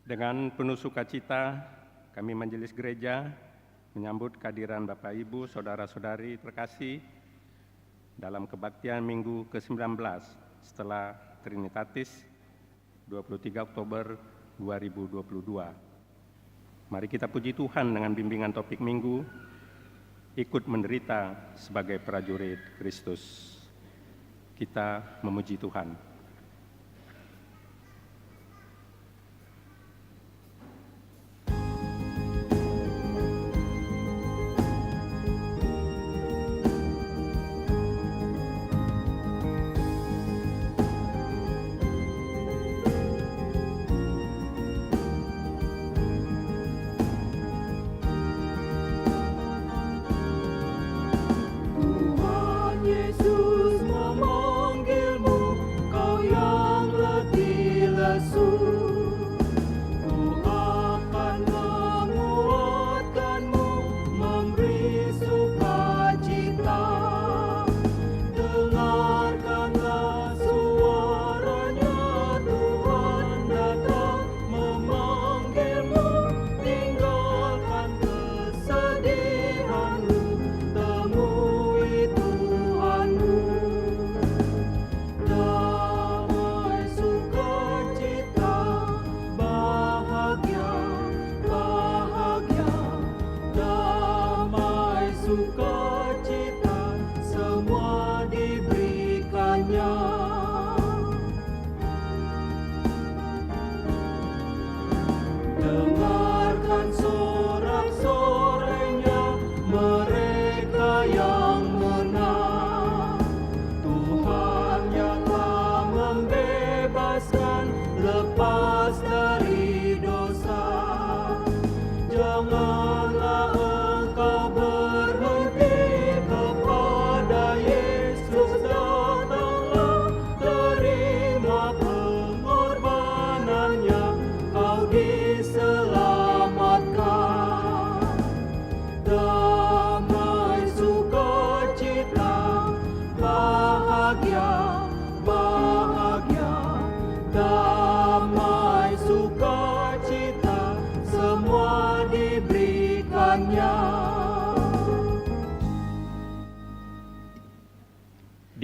Dengan penuh sukacita, kami Majelis Gereja menyambut kehadiran Bapak Ibu, Saudara-saudari terkasih dalam kebaktian Minggu ke-19 setelah Trinitatis 23 Oktober 2022. Mari kita puji Tuhan dengan bimbingan topik Minggu, ikut menderita sebagai prajurit Kristus. Kita memuji Tuhan.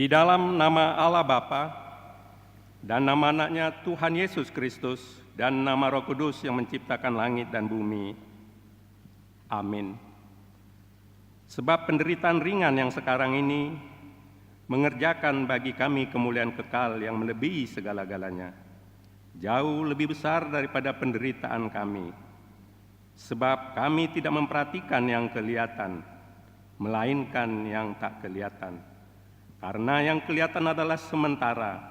Di dalam nama Allah Bapa dan nama anaknya Tuhan Yesus Kristus dan nama Roh Kudus yang menciptakan langit dan bumi. Amin. Sebab penderitaan ringan yang sekarang ini mengerjakan bagi kami kemuliaan kekal yang melebihi segala-galanya, jauh lebih besar daripada penderitaan kami. Sebab kami tidak memperhatikan yang kelihatan, melainkan yang tak kelihatan. Karena yang kelihatan adalah sementara,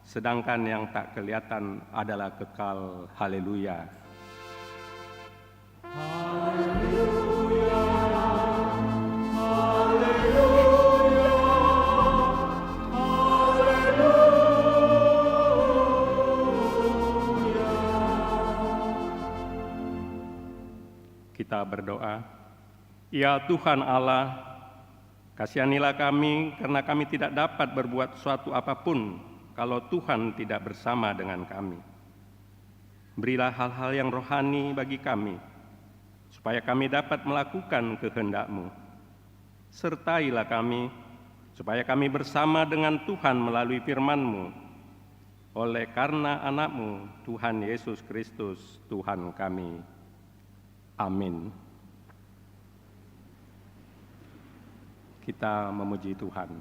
sedangkan yang tak kelihatan adalah kekal. Haleluya. Haleluya. Haleluya. Haleluya. Kita berdoa. Ya Tuhan Allah, kasihanilah kami karena kami tidak dapat berbuat suatu apapun kalau Tuhan tidak bersama dengan kami. Berilah hal-hal yang rohani bagi kami, supaya kami dapat melakukan kehendak-Mu. Sertailah kami, supaya kami bersama dengan Tuhan melalui firman-Mu, oleh karena anak-Mu, Tuhan Yesus Kristus, Tuhan kami. Amin. Kita memuji Tuhan.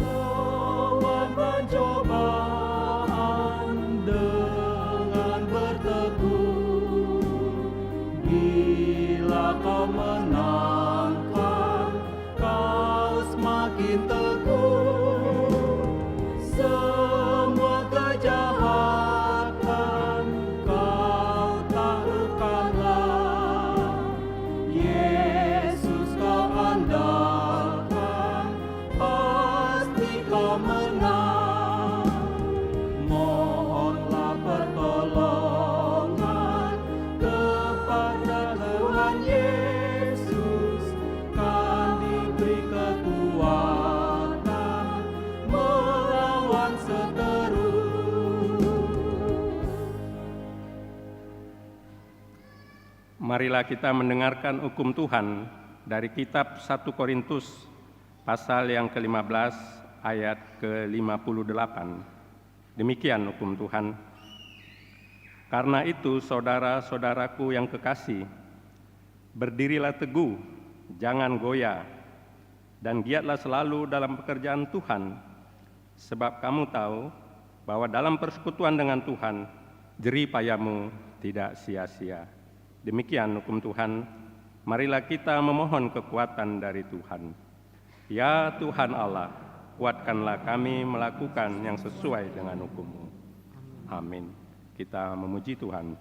Lawan pencobaan Marilah kita mendengarkan hukum Tuhan dari kitab 1 Korintus pasal yang ke-15 ayat ke-58. Demikian hukum Tuhan. Karena itu, saudara-saudaraku yang kekasih, berdirilah teguh, jangan goyah, dan giatlah selalu dalam pekerjaan Tuhan, sebab kamu tahu bahwa dalam persekutuan dengan Tuhan, jerih payahmu tidak sia-sia. Demikian hukum Tuhan, marilah kita memohon kekuatan dari Tuhan. Ya Tuhan Allah, kuatkanlah kami melakukan yang sesuai dengan hukum-Mu. Amin. Kita memuji Tuhan.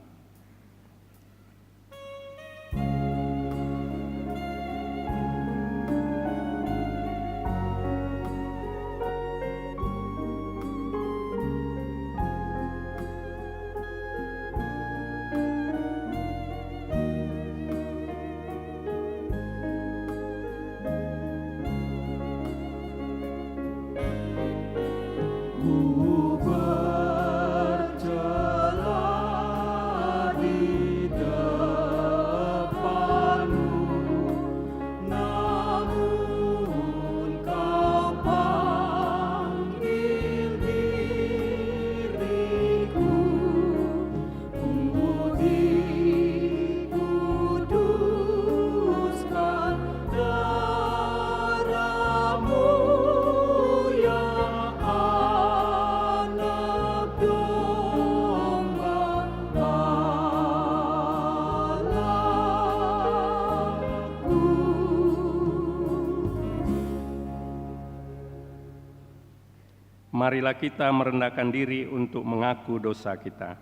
Marilah kita merendahkan diri untuk mengaku dosa kita.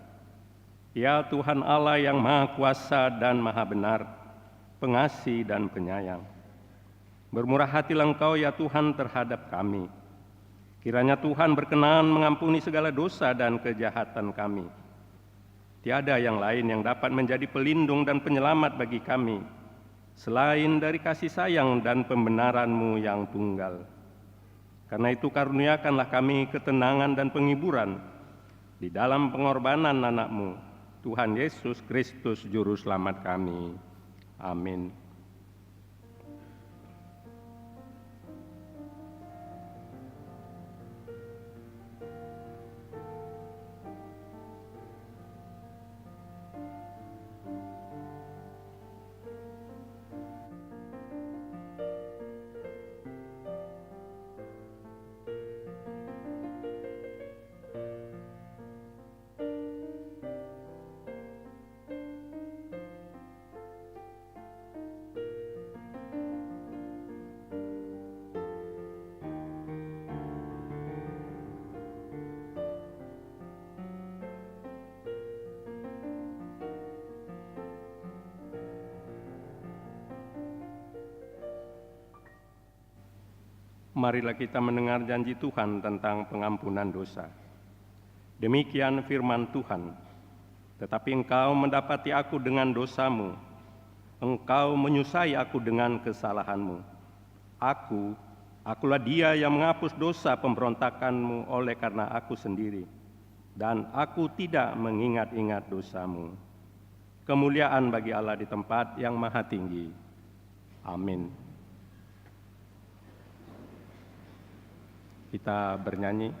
Ya Tuhan Allah yang Maha Kuasa dan Maha Benar, pengasih dan penyayang, bermurah hatilah Engkau ya Tuhan terhadap kami. Kiranya Tuhan berkenan mengampuni segala dosa dan kejahatan kami. Tiada yang lain yang dapat menjadi pelindung dan penyelamat bagi kami, selain dari kasih sayang dan pembenaran-Mu yang tunggal. Karena itu karuniakanlah kami ketenangan dan penghiburan di dalam pengorbanan anak-Mu, Tuhan Yesus Kristus Juru Selamat kami. Amin. Marilah kita mendengar janji Tuhan tentang pengampunan dosa. Demikian firman Tuhan, tetapi engkau mendapati aku dengan dosamu, engkau menyusai aku dengan kesalahanmu. Akulah dia yang menghapus dosa pemberontakanmu oleh karena aku sendiri, dan aku tidak mengingat-ingat dosamu. Kemuliaan bagi Allah di tempat yang maha tinggi. Amin. Kita bernyanyi.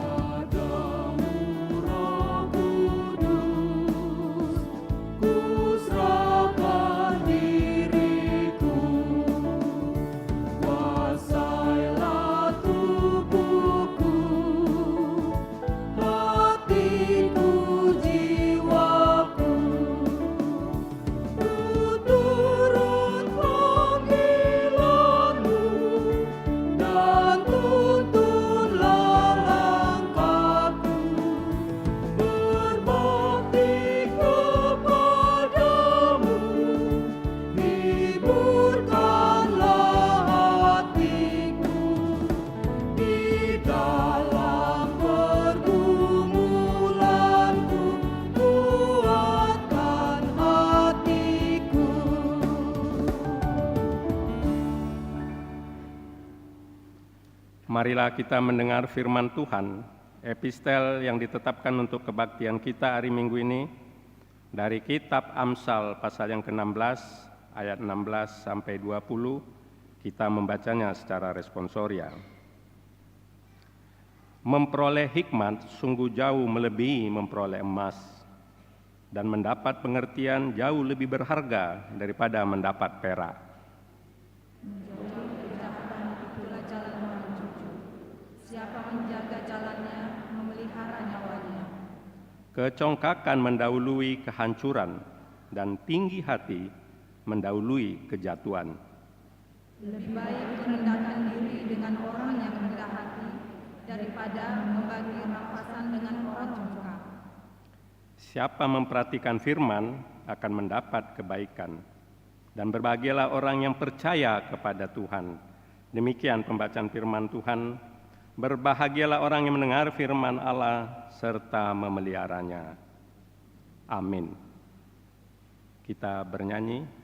Padamu Roh Marilah kita mendengar firman Tuhan, epistel yang ditetapkan untuk kebaktian kita hari Minggu ini, dari kitab Amsal pasal yang ke-16, ayat 16 sampai 20, kita membacanya secara responsorial. Memperoleh hikmat sungguh jauh melebihi memperoleh emas, dan mendapat pengertian jauh lebih berharga daripada mendapat perak. Menjauhi kejahatan itulah jalan orang jujur. Siapa menjaga jalannya, memelihara nyawanya. Kecongkakan mendahului kehancuran, dan tinggi hati mendahului kejatuhan. Lebih baik merendahkan diri dengan orang yang rendah hati daripada membagi rampasan dengan orang congkak. Siapa memperhatikan firman akan mendapat kebaikan, dan berbahagialah orang yang percaya kepada Tuhan. Demikian pembacaan firman Tuhan. Berbahagialah orang yang mendengar firman Allah serta memeliharanya. Amin. Kita bernyanyi.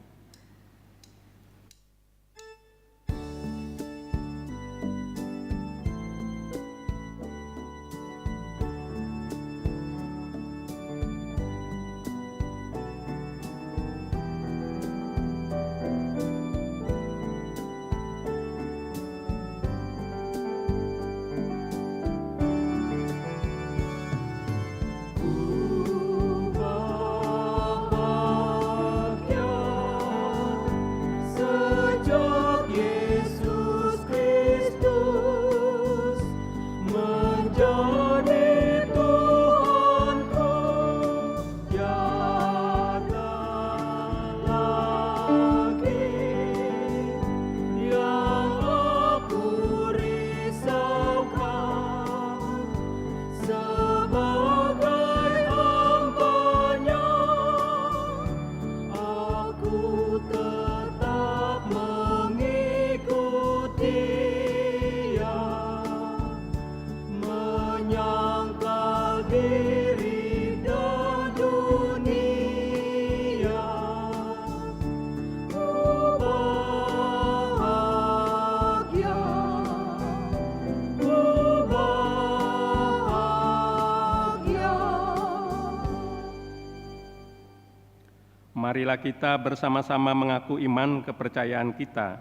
Marilah kita bersama-sama mengaku iman kepercayaan kita.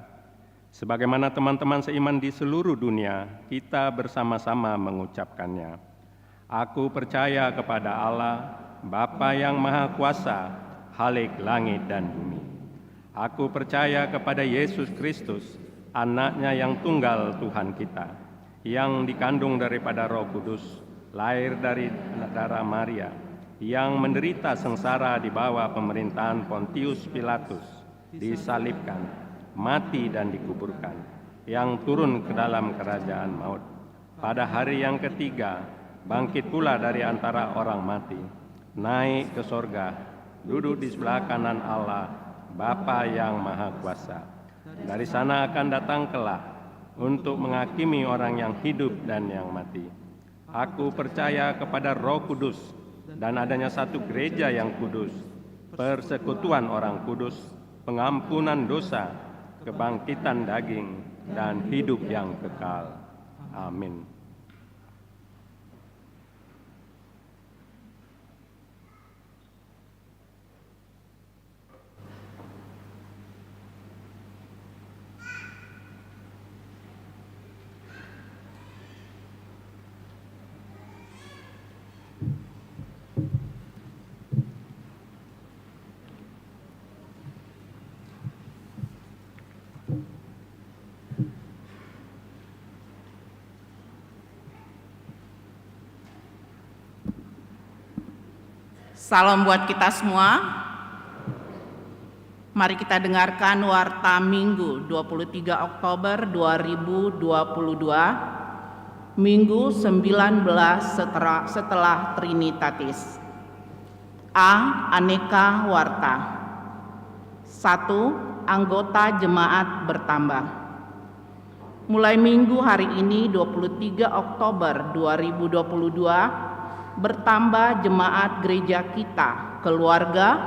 Sebagaimana teman-teman seiman di seluruh dunia, kita bersama-sama mengucapkannya. Aku percaya kepada Allah, Bapa yang Maha Kuasa, Khalik langit dan bumi. Aku percaya kepada Yesus Kristus, Anak-Nya yang tunggal Tuhan kita, yang dikandung daripada Roh Kudus, lahir dari darah Maria, yang menderita sengsara di bawah pemerintahan Pontius Pilatus, disalibkan, mati dan dikuburkan, yang turun ke dalam kerajaan maut. Pada hari yang ketiga, bangkit pula dari antara orang mati, naik ke sorga, duduk di sebelah kanan Allah, Bapa yang Maha Kuasa. Dari sana akan datang kelak untuk menghakimi orang yang hidup dan yang mati. Aku percaya kepada Roh Kudus, dan adanya satu gereja yang kudus, persekutuan orang kudus, pengampunan dosa, kebangkitan daging, dan hidup yang kekal. Amin. Salam buat kita semua. Mari kita dengarkan Warta Minggu 23 Oktober 2022, Minggu 19 setelah Trinitatis. A. Aneka Warta. 1. Anggota jemaat bertambah. Mulai minggu hari ini 23 Oktober 2022, bertambah jemaat gereja kita, keluarga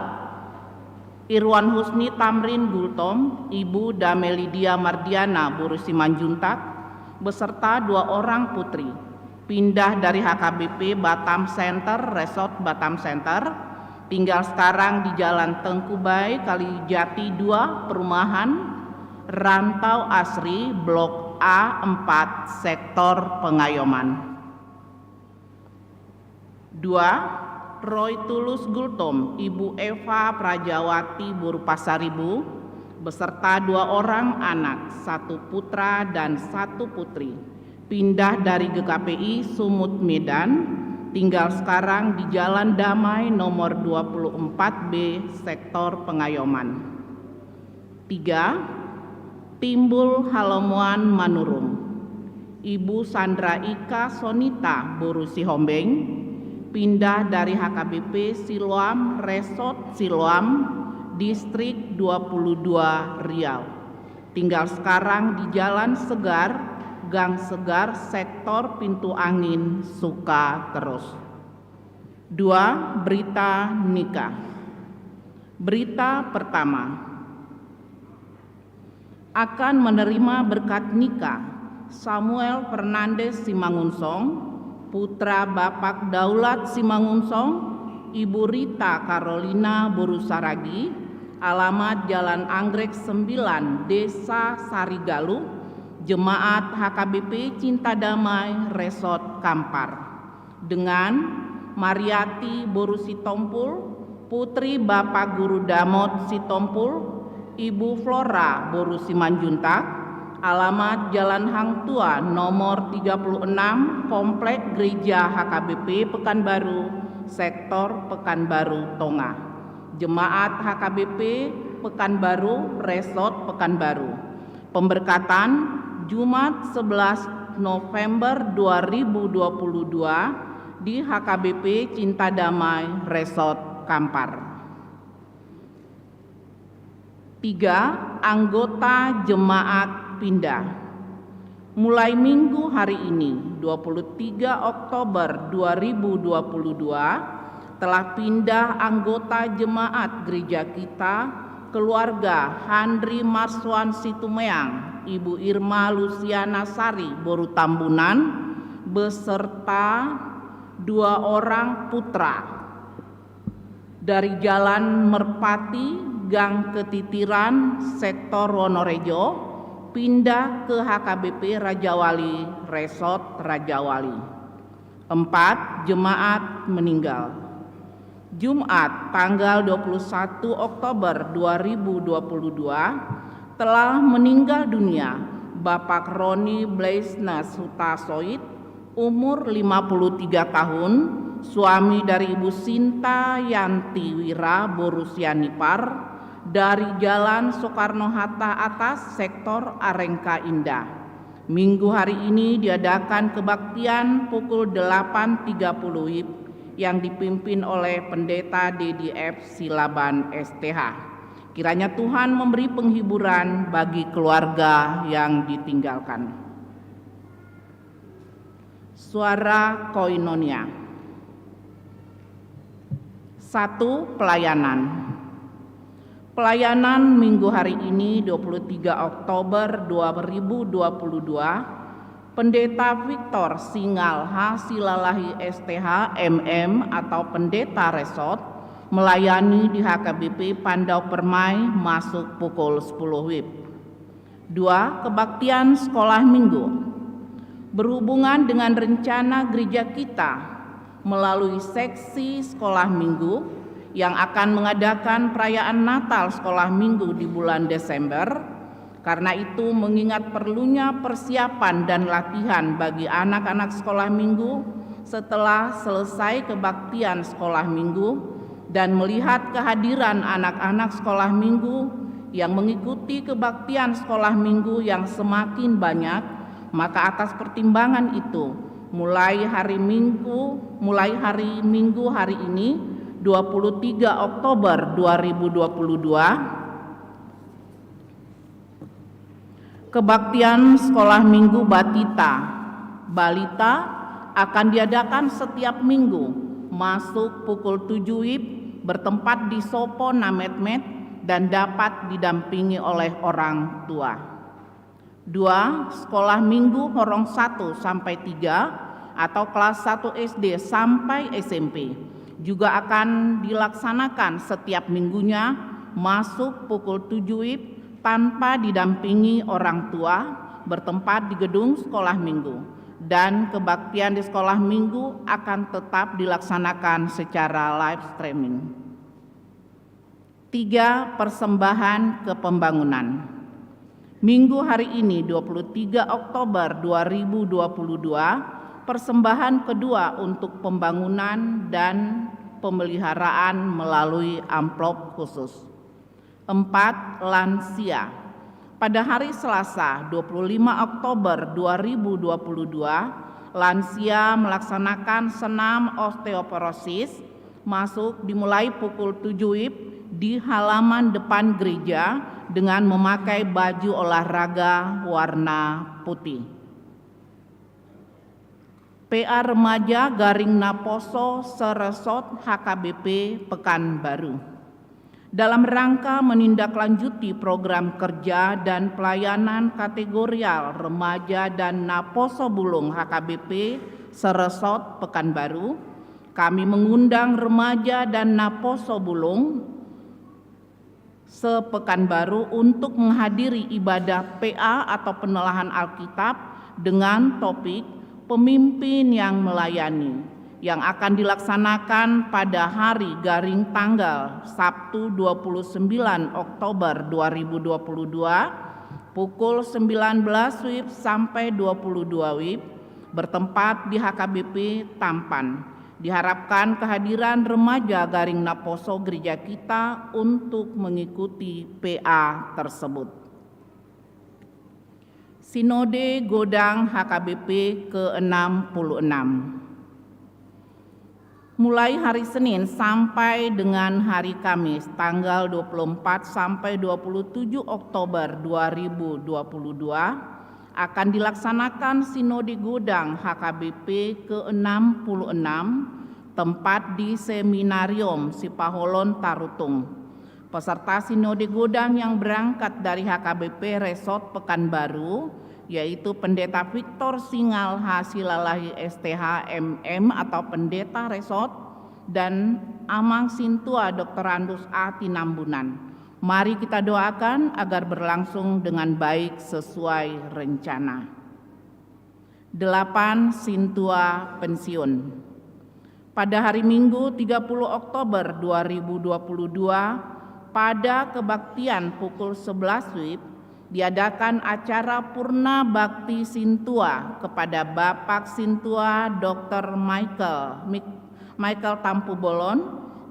Irwan Husni Tamrin Gultom, Ibu Damelidia Mardiana Buru Simanjuntak, beserta 2 orang putri, pindah dari HKBP Batam Center, Resort Batam Center, tinggal sekarang di Jalan Tengkubai, Kalijati 2, Perumahan Rantau Asri, Blok A4, Sektor Pengayoman. 2. Roy Tulus Gultom, Ibu Eva Prajawati Burupasaribu, beserta 2 orang anak, 1 putra dan 1 putri, pindah dari GKPI Sumut Medan, tinggal sekarang di Jalan Damai nomor 24B, Sektor Pengayoman. 3. Timbul Halomuan Manurung, Ibu Sandra Ika Sonita Borusi Hombeng, pindah dari HKBP Siloam Resort Siloam, Distrik 22 Riau, tinggal sekarang di Jalan Segar, Gang Segar, Sektor Pintu Angin, Sukaterus. 2. Berita nikah. Berita pertama, akan menerima berkat nikah Samuel Fernandes Simangunsong, putra Bapak Daulat Simangunsong, Ibu Rita Carolina Borusaragi, alamat Jalan Anggrek 9, Desa Sarigaluh, Jemaat HKBP Cinta Damai Resort Kampar, dengan Mariati Borusitompul, putri Bapak Guru Damot Sitompul, Ibu Flora Borusimanjuntak, alamat Jalan Hang Tua nomor 36, Komplek Gereja HKBP Pekanbaru, Sektor Pekanbaru Tonga, Jemaat HKBP Pekanbaru, Resort Pekanbaru. Pemberkatan Jumat 11 November 2022 di HKBP Cinta Damai Resort Kampar. 3. Anggota jemaat pindah. Mulai minggu hari ini, 23 Oktober 2022, telah pindah anggota jemaat gereja kita, keluarga Handri Marswan Situmeang, Ibu Irma Luciana Sari Boru Tambunan, beserta 2 orang putra dari Jalan Merpati, Gang Ketitiran, Sektor Wonorejo, pindah ke HKBP Rajawali, Resort Rajawali. 4. Jemaat meninggal. Jumat tanggal 21 Oktober 2022 telah meninggal dunia Bapak Roni Blaisnes Hutasoid, umur 53 tahun, suami dari Ibu Sinta Yanti Wira Borusianipar, dari Jalan Soekarno-Hatta Atas, Sektor Arengka Indah. Minggu hari ini diadakan kebaktian pukul 8.30 WIB yang dipimpin oleh Pendeta DDF Silaban STH. Kiranya Tuhan memberi penghiburan bagi keluarga yang ditinggalkan. Suara Koinonia. 1. Pelayanan. Pelayanan minggu hari ini 23 Oktober 2022, Pendeta Victor Singal Hasilalahi STH MM atau Pendeta Resort melayani di HKBP Pandau Permai masuk pukul 10 WIB. 2. Kebaktian sekolah minggu. Berhubungan dengan rencana gereja kita melalui seksi sekolah minggu yang akan mengadakan perayaan Natal sekolah minggu di bulan Desember. Karena itu, mengingat perlunya persiapan dan latihan bagi anak-anak sekolah minggu setelah selesai kebaktian sekolah minggu dan melihat kehadiran anak-anak sekolah minggu yang mengikuti kebaktian sekolah minggu yang semakin banyak, maka atas pertimbangan itu, mulai hari Minggu hari ini 23 Oktober 2022, kebaktian sekolah minggu Balita akan diadakan setiap minggu masuk pukul 7 WIB, bertempat di Sopo Nametmet dan dapat didampingi oleh orang tua. 2. Sekolah minggu Horong 1 sampai 3 atau kelas 1 SD sampai SMP juga akan dilaksanakan setiap minggunya masuk pukul 7 WIB tanpa didampingi orang tua, bertempat di gedung sekolah minggu, dan kebaktian di sekolah minggu akan tetap dilaksanakan secara live streaming. 3. Persembahan ke pembangunan. Minggu hari ini 23 Oktober 2022, persembahan kedua untuk pembangunan dan pemeliharaan melalui amplop khusus. 4. Lansia. Pada hari Selasa 25 Oktober 2022, lansia melaksanakan senam osteoporosis dimulai pukul 7 WIB di halaman depan gereja dengan memakai baju olahraga warna putih. PA Remaja Garing Naposo Seresot HKBP Pekanbaru. Dalam rangka menindaklanjuti program kerja dan pelayanan kategorial remaja dan Naposo Bulung HKBP Seresot Pekanbaru, kami mengundang remaja dan Naposo Bulung se-Pekanbaru untuk menghadiri ibadah PA atau penelahan Alkitab dengan topik Pemimpin yang Melayani yang akan dilaksanakan pada hari Garing tanggal Sabtu 29 Oktober 2022 pukul 19 WIB sampai 22 WIB bertempat di HKBP Tampan. Diharapkan kehadiran remaja Garing Naposo gereja kita untuk mengikuti PA tersebut. Sinode Godang HKBP ke-66. Mulai hari Senin sampai dengan hari Kamis tanggal 24 sampai 27 Oktober 2022 akan dilaksanakan Sinode Godang HKBP ke-66 tempat di Seminarium Sipaholon Tarutung. Peserta Sinode Godang yang berangkat dari HKBP Resort Pekanbaru yaitu Pendeta Victor Singal Hasilalahi STH MM atau Pendeta Resort dan Amang Sintua Dr. Andus A. Tinambunan. Mari kita doakan agar berlangsung dengan baik sesuai rencana. 8. Sintua pensiun. Pada hari Minggu 30 Oktober 2022, pada kebaktian pukul 11 WIB, diadakan acara Purna Bakti Sintua kepada Bapak Sintua Dr. Michael Tampubolon,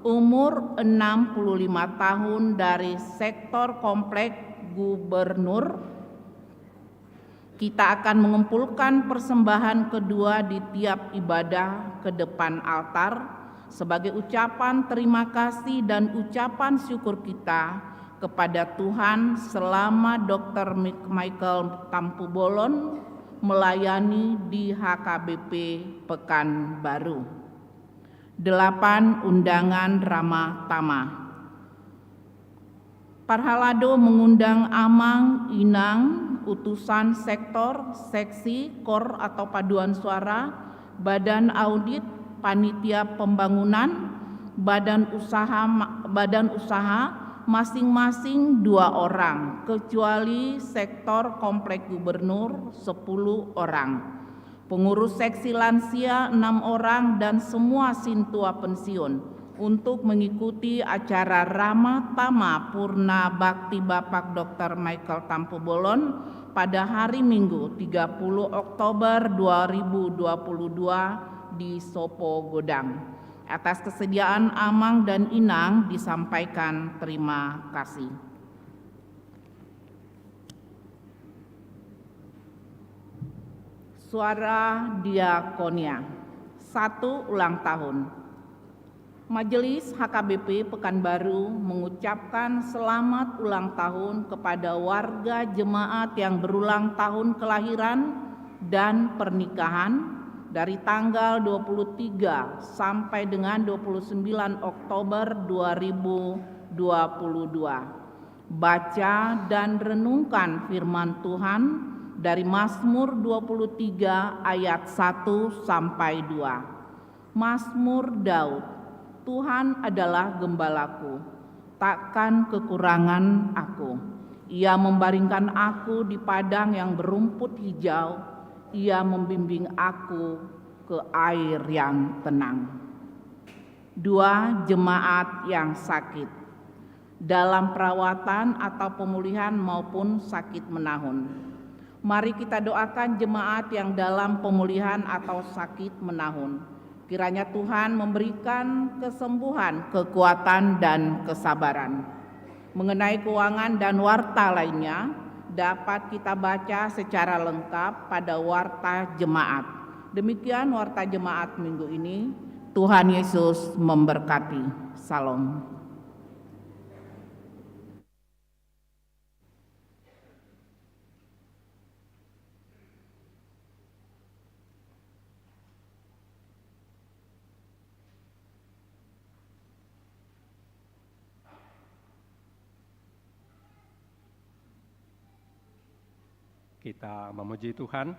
umur 65 tahun dari sektor komplek Gubernur. Kita akan mengumpulkan persembahan kedua di tiap ibadah ke depan altar sebagai ucapan terima kasih dan ucapan syukur kita kepada Tuhan selama Dr. Michael Tampubolon melayani di HKBP Pekanbaru. 8. Undangan Ramah Tamah. Parhalado mengundang Amang, Inang, utusan sektor, seksi, kor atau paduan suara, badan audit, panitia pembangunan, badan usaha masing-masing 2 orang, kecuali sektor komplek Gubernur 10 orang. Pengurus seksi lansia 6 orang dan semua sintua pensiun untuk mengikuti acara Ramah Tamah Purna Bakti Bapak Dr. Michael Tampubolon pada hari Minggu 30 Oktober 2022 di Sopo Godang. Atas kesediaan Amang dan Inang disampaikan terima kasih. Suara Diakonia 1. Ulang tahun. Majelis HKBP Pekanbaru mengucapkan selamat ulang tahun kepada warga jemaat yang berulang tahun kelahiran dan pernikahan dari tanggal 23 sampai dengan 29 Oktober 2022. Baca dan renungkan firman Tuhan dari Mazmur 23 ayat 1 sampai 2. Mazmur Daud. Tuhan adalah gembalaku, takkan kekurangan aku. Ia membaringkan aku di padang yang berumput hijau, ia membimbing aku ke air yang tenang. 2. Jemaat yang sakit, dalam perawatan atau pemulihan maupun sakit menahun. Mari kita doakan jemaat yang dalam pemulihan atau sakit menahun. Kiranya Tuhan memberikan kesembuhan, kekuatan, dan kesabaran. Mengenai keuangan dan warta lainnya, dapat kita baca secara lengkap pada warta jemaat. Demikian warta jemaat minggu ini. Tuhan Yesus memberkati. Salam. Kita memuji Tuhan.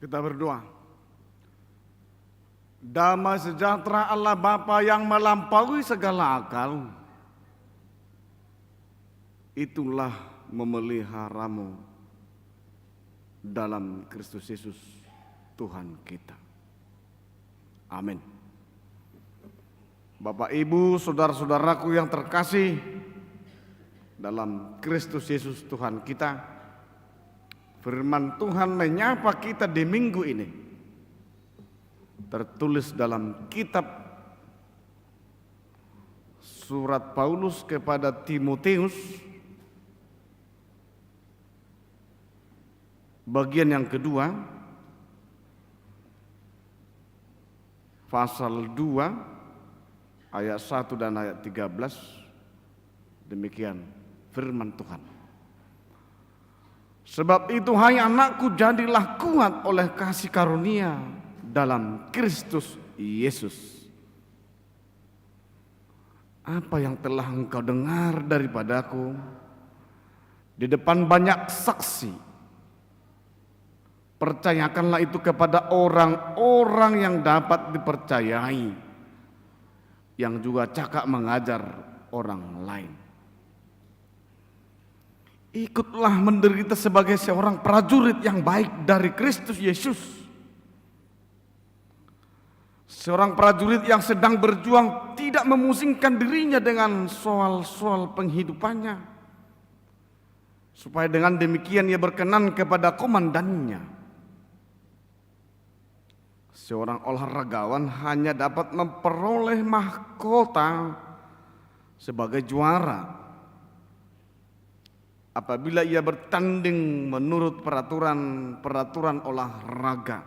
Kita berdoa. Damai sejahtera Allah Bapa yang melampaui segala akal, itulah memeliharamu dalam Kristus Yesus Tuhan kita. Amin. Bapak, Ibu, saudara-saudaraku yang terkasih dalam Kristus Yesus Tuhan kita, firman Tuhan menyapa kita di minggu ini tertulis dalam kitab surat Paulus kepada Timotius bagian yang kedua, pasal 2 ayat 1 dan ayat 13. Demikian firman Tuhan. Sebab itu, hai anakku, jadilah kuat oleh kasih karunia dalam Kristus Yesus. Apa yang telah engkau dengar daripadaku di depan banyak saksi, percayakanlah itu kepada orang-orang yang dapat dipercayai, yang juga cakap mengajar orang lain. Ikutlah menderita sebagai seorang prajurit yang baik dari Kristus Yesus. Seorang prajurit yang sedang berjuang tidak memusingkan dirinya dengan soal-soal penghidupannya, supaya dengan demikian ia berkenan kepada komandannya. Seorang olahragawan hanya dapat memperoleh mahkota sebagai juara apabila ia bertanding menurut peraturan olahraga.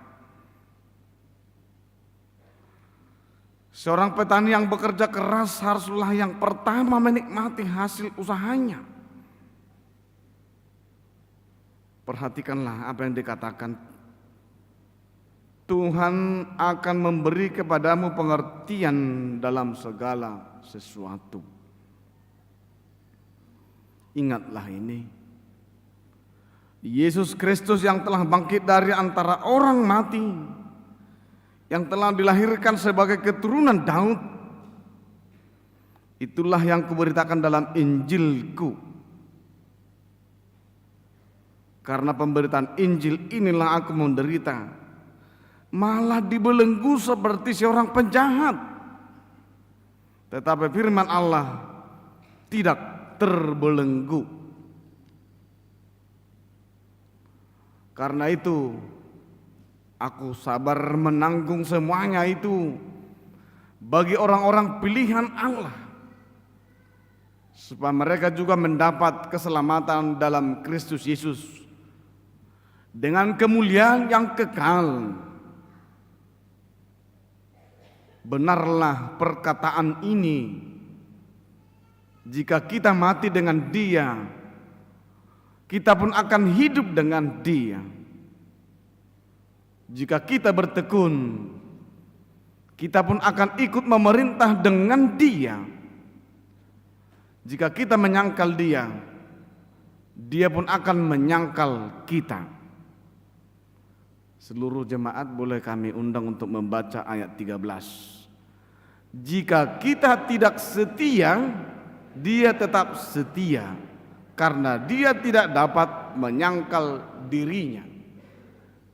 Seorang petani yang bekerja keras haruslah yang pertama menikmati hasil usahanya. Perhatikanlah apa yang dikatakan. Tuhan akan memberi kepadamu pengertian dalam segala sesuatu. Ingatlah ini. Yesus Kristus yang telah bangkit dari antara orang mati, yang telah dilahirkan sebagai keturunan Daud, itulah yang kuberitakan dalam Injilku. Karena pemberitaan Injil inilah aku menderita, malah dibelenggu seperti seorang penjahat. Tetapi firman Allah tidak terbelenggu. Karena itu aku sabar menanggung semuanya itu bagi orang-orang pilihan Allah, supaya mereka juga mendapat keselamatan dalam Kristus Yesus dengan kemuliaan yang kekal. Benarlah perkataan ini, jika kita mati dengan Dia, kita pun akan hidup dengan Dia. Jika kita bertekun, kita pun akan ikut memerintah dengan Dia. Jika kita menyangkal Dia, Dia pun akan menyangkal kita. Seluruh jemaat boleh kami undang untuk membaca ayat 13. Jika kita tidak setia, Dia tetap setia, karena Dia tidak dapat menyangkal dirinya.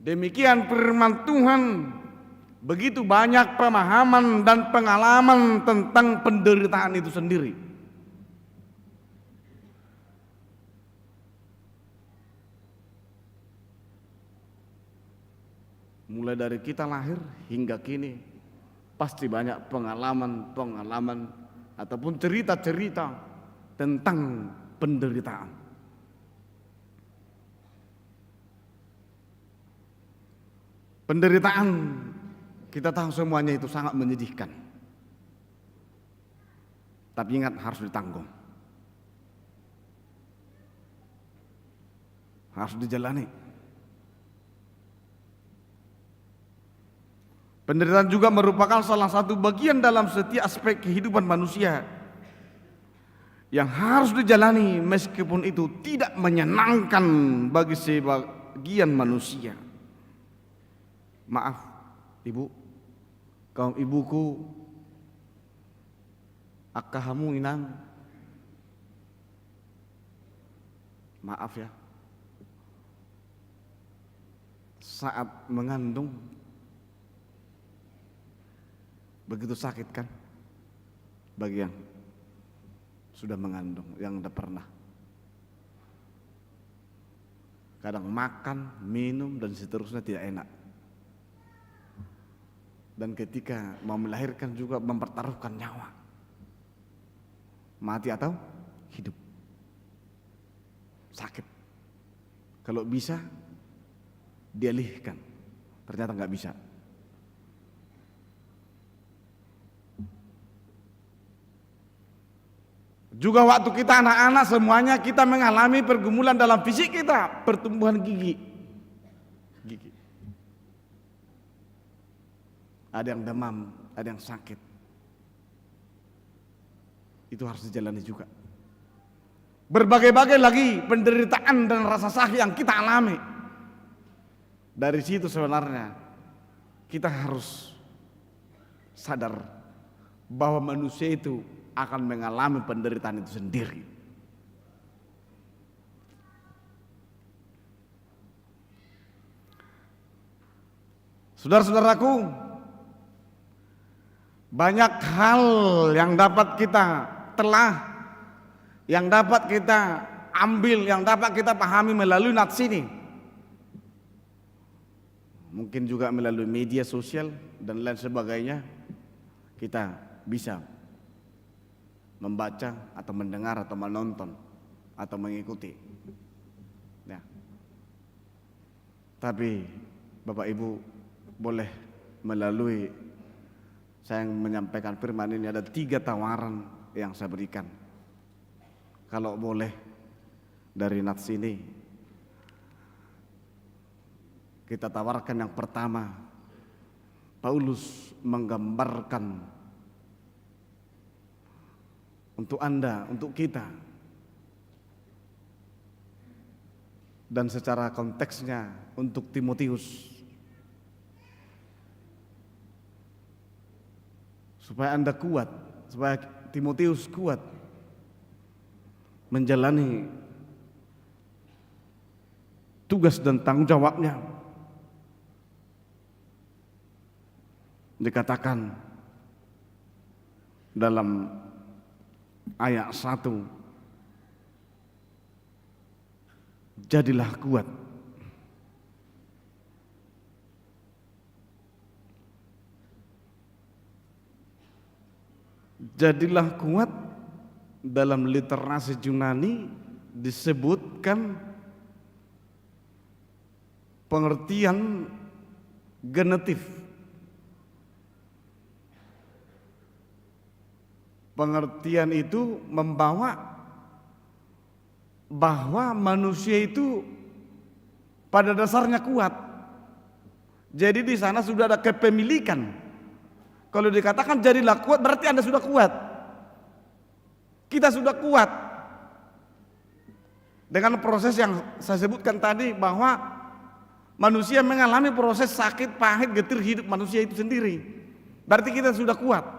Demikian firman Tuhan. Begitu banyak pemahaman dan pengalaman tentang penderitaan itu sendiri. Mulai dari kita lahir hingga kini, pasti banyak pengalaman-pengalaman ataupun cerita-cerita tentang penderitaan. Penderitaan, kita tahu semuanya itu sangat menyedihkan. Tapi ingat, harus ditanggung, harus dijalani. Penderitaan juga merupakan salah satu bagian dalam setiap aspek kehidupan manusia yang harus dijalani, meskipun itu tidak menyenangkan bagi sebagian manusia. Maaf, ibu, kaum ibuku, akahamu inang, maaf ya, saat mengandung begitu sakit kan? Bagi yang sudah mengandung, yang udah pernah. Kadang makan, minum dan seterusnya tidak enak. Dan ketika mau melahirkan juga mempertaruhkan nyawa, mati atau hidup, sakit. Kalau bisa dialihkan, ternyata nggak bisa. Juga waktu kita anak-anak, semuanya kita mengalami pergumulan dalam fisik kita, pertumbuhan gigi. Ada yang demam, ada yang sakit. Itu harus dijalani juga. Berbagai-bagai lagi penderitaan dan rasa sakit yang kita alami. Dari situ sebenarnya kita harus sadar bahwa manusia itu akan mengalami penderitaan itu sendiri. Saudara-saudaraku, banyak hal yang dapat kita telah, yang dapat kita ambil, yang dapat kita pahami melalui nats ini. Mungkin juga melalui media sosial dan lain sebagainya. Kita bisa membaca atau mendengar atau menonton atau mengikuti. Ya. Tapi Bapak Ibu boleh melalui saya menyampaikan firman ini ada 3 tawaran yang saya berikan. Kalau boleh dari nats ini kita tawarkan yang pertama, Paulus menggambarkan untuk Anda, untuk kita, dan secara konteksnya untuk Timotius, supaya Anda kuat, supaya Timotius kuat menjalani tugas dan tanggung jawabnya. Dikatakan dalam ayat 1, jadilah kuat. Jadilah kuat dalam literasi Yunani disebutkan pengertian genetif. Pengertian itu membawa bahwa manusia itu pada dasarnya kuat. Jadi di sana sudah ada kepemilikan. Kalau dikatakan jadilah kuat berarti Anda sudah kuat. Kita sudah kuat. Dengan proses yang saya sebutkan tadi bahwa manusia mengalami proses sakit, pahit, getir hidup manusia itu sendiri. Berarti kita sudah kuat.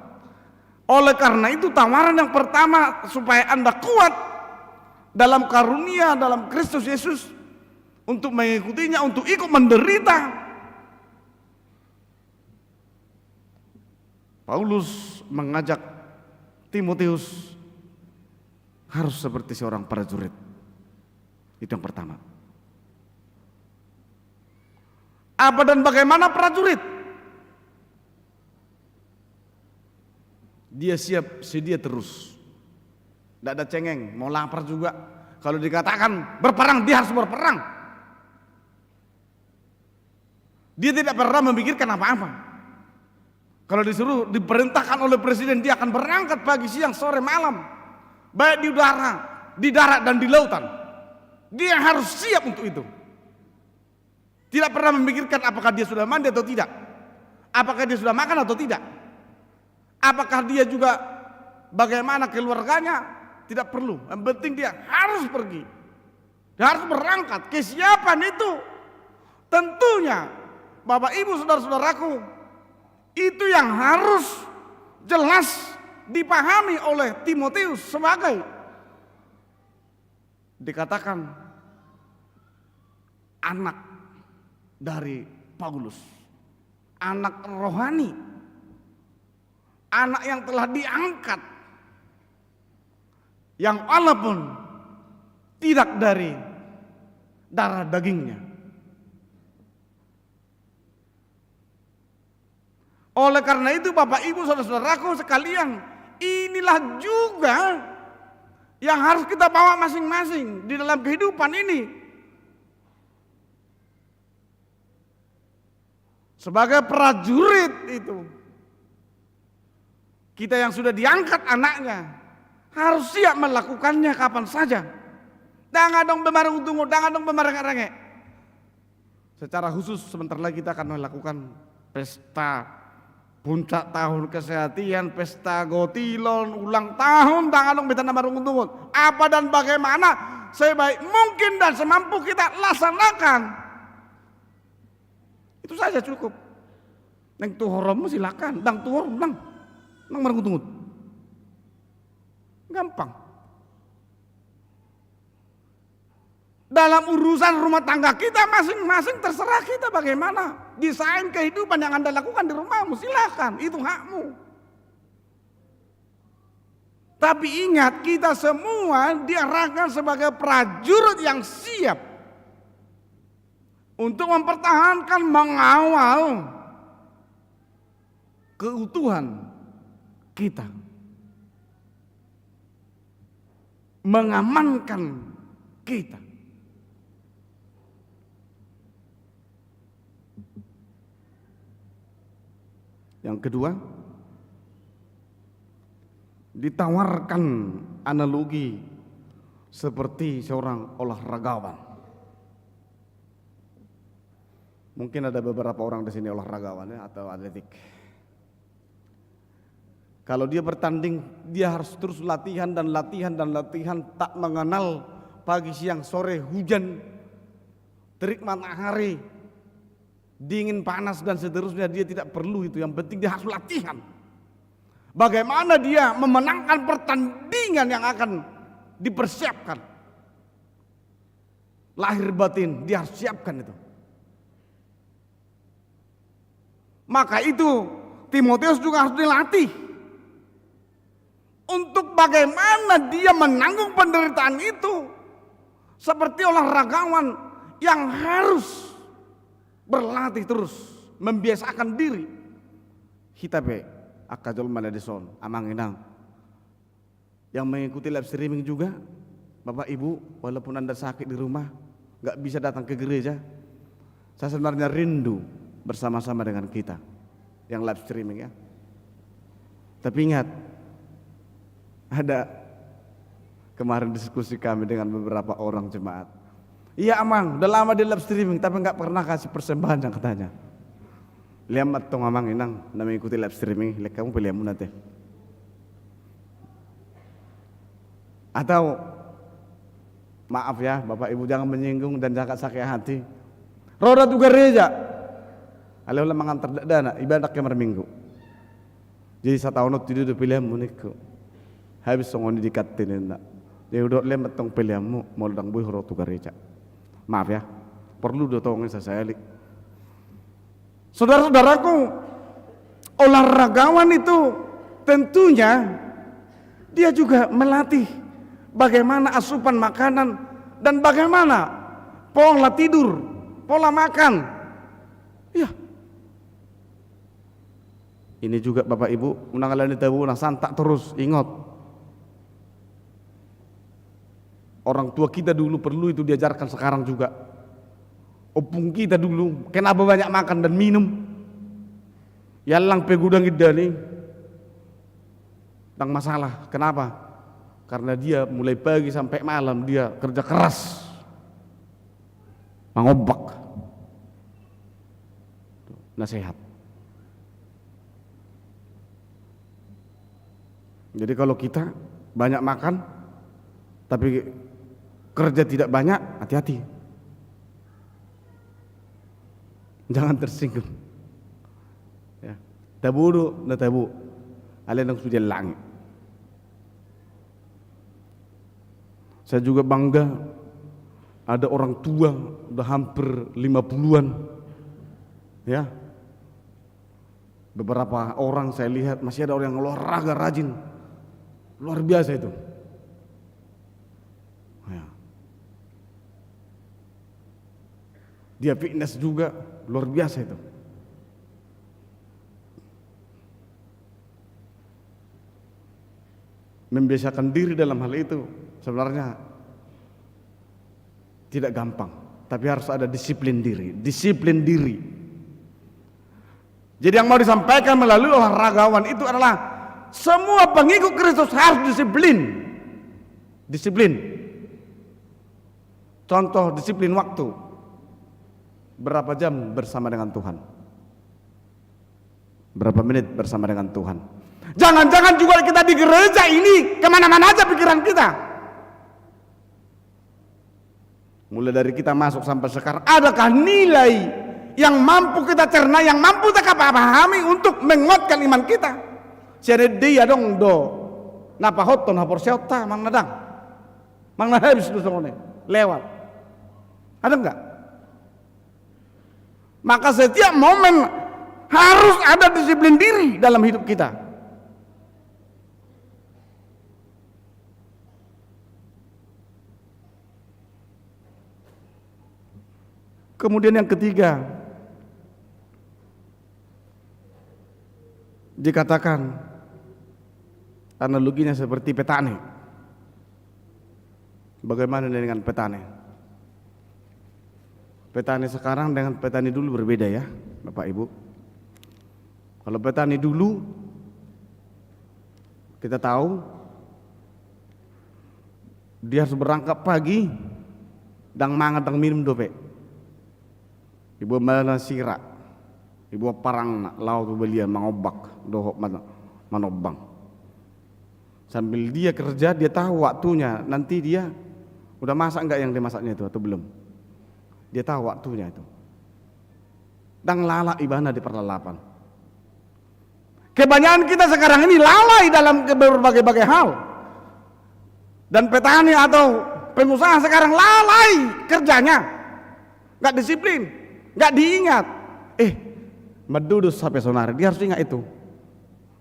Oleh karena itu tawaran yang pertama supaya Anda kuat dalam karunia dalam Kristus Yesus untuk mengikutinya, untuk ikut menderita. Paulus mengajak Timotius harus seperti seorang prajurit. Itu yang pertama. Apa dan bagaimana prajurit? Dia siap sedia terus. Tidak ada cengeng, mau lapar juga. Kalau dikatakan berperang, dia harus berperang. Dia tidak pernah memikirkan apa-apa. Kalau disuruh diperintahkan oleh presiden, dia akan berangkat pagi, siang, sore, malam. Baik di udara, di darat dan di lautan. Dia harus siap untuk itu. Tidak pernah memikirkan apakah dia sudah mandi atau tidak. Apakah dia sudah makan atau tidak. Apakah dia juga bagaimana keluarganya, tidak perlu. Yang penting dia harus pergi. Dia harus berangkat. Kesiapan itu tentunya Bapak Ibu saudara-saudaraku, itu yang harus jelas dipahami oleh Timotius sebagai dikatakan anak dari Paulus, anak rohani. Anak yang telah diangkat, yang walaupun tidak dari darah dagingnya. Oleh karena itu Bapak Ibu saudara-saudaraku sekalian, inilah juga yang harus kita bawa masing-masing di dalam kehidupan ini. Sebagai prajurit itu, kita yang sudah diangkat anaknya harus siap melakukannya kapan saja. Jangan dong bemarang tunggu, jangan dong bemarang rengek. Secara khusus sebentar lagi kita akan melakukan pesta puncak tahun kesehatan, pesta gotilon, ulang tahun, jangan dong betana marung tunggu. Apa dan bagaimana sebaik mungkin dan semampu kita laksanakan. Itu saja cukup. Neng tuhorom silakan, dang tuhorom dang. Nang marung gampang. Dalam urusan rumah tangga kita masing-masing terserah kita bagaimana desain kehidupan yang Anda lakukan di rumahmu, silakan, itu hakmu. Tapi ingat, kita semua diarahkan sebagai prajurit yang siap untuk mempertahankan, mengawal keutuhan kita, mengamankan kita. Yang kedua, ditawarkan analogi seperti seorang olahragawan. Mungkin ada beberapa orang di sini olahragawan ya, atau atletik. Kalau dia bertanding, dia harus terus latihan dan latihan dan latihan, tak mengenal pagi, siang, sore, hujan, terik matahari, dingin, panas dan seterusnya. Dia tidak perlu itu, yang penting dia harus latihan. Bagaimana dia memenangkan pertandingan yang akan dipersiapkan. Lahir batin dia harus siapkan itu. Maka itu Timotius juga harus dilatih untuk bagaimana dia menanggung penderitaan itu, seperti olahragawan yang harus berlatih terus, membiasakan diri. Hitabe akajol maladison amang inang yang mengikuti live streaming juga, Bapak Ibu, walaupun Anda sakit di rumah, gak bisa datang ke gereja, saya sebenarnya rindu bersama-sama dengan kita yang live streaming ya. Tapi ingat, ada kemarin diskusi kami dengan beberapa orang jemaat. Iya Amang, udah lama di live streaming tapi gak pernah kasih persembahan yang katanya. Lihat tong Amang inang na mengikuti live streaming, lihat kamu pilih nanti. Atau maaf ya Bapak Ibu, jangan menyinggung dan jangan sakit hati. Roda tu gereja, alih ulah mengantar dana ibadah kemar minggu. Jadi 1 tahun tidur di pilihanmu niku. Habis songon dikatin nak. Dia udah lemet tong pilihanmu mau dang buih roda tu gereja. Maaf ya, perlu dotongin saya li. Saudara-saudaraku, olahragawan itu tentunya dia juga melatih bagaimana asupan makanan dan bagaimana pola tidur, pola makan. Ya. Ini juga Bapak Ibu, unang-alani tahu unang santak terus, ingat. Orang tua kita dulu perlu itu diajarkan sekarang juga. Opung kita dulu, kenapa banyak makan dan minum? Yalang pegudang ida nih, tentang masalah. Kenapa? Karena dia mulai pagi sampai malam dia kerja keras, mengobak. Nasihat. Jadi kalau kita banyak makan, tapi kerja tidak banyak, hati-hati. Jangan tersinggung. Ya. Tabu dulu, na tabu. Alin ang sudah langit. Saya juga bangga ada orang tua udah hampir 50-an. Ya. Beberapa orang saya lihat masih ada orang yang olahraga rajin. Luar biasa itu. Ya. Dia fitness juga, luar biasa itu. Membiasakan diri dalam hal itu sebenarnya tidak gampang, tapi harus ada disiplin diri, disiplin diri. Jadi yang mau disampaikan melalui olahragawan itu adalah semua pengikut Kristus harus disiplin. Disiplin. Contoh disiplin waktu. Berapa jam bersama dengan Tuhan? Berapa menit bersama dengan Tuhan? Jangan-jangan juga kita di gereja ini kemana-mana aja pikiran kita. Mulai dari kita masuk sampai sekarang, adakah nilai yang mampu kita cerna, yang mampu kita pahami untuk menguatkan iman kita? Siapa dia dong do? Napa hoton hapor siota mang nadang, mang habis itu semuanya lewat. Ada enggak? Maka setiap momen harus ada disiplin diri dalam hidup kita. Kemudian yang ketiga, dikatakan analoginya seperti petani. Bagaimana dengan petani? Petani sekarang dengan petani dulu berbeda ya, Bapak Ibu. Kalau petani dulu Kita tahu dia harus berangkat pagi, dang mangat dang minum dope. Ibu mana sira, ibu parang laut belian mangobak dohok manobang. Sambil dia kerja, dia tahu waktunya. Nanti dia udah masak enggak yang dimasaknya itu atau belum? Dia tahu waktunya itu. Dang lala ibana di perlalapan. Kebanyakan kita sekarang ini lalai dalam berbagai-bagai hal. Dan petani atau pengusaha sekarang lalai kerjanya. Enggak disiplin, enggak diingat. Medudus sampai sonari, dia harus ingat itu.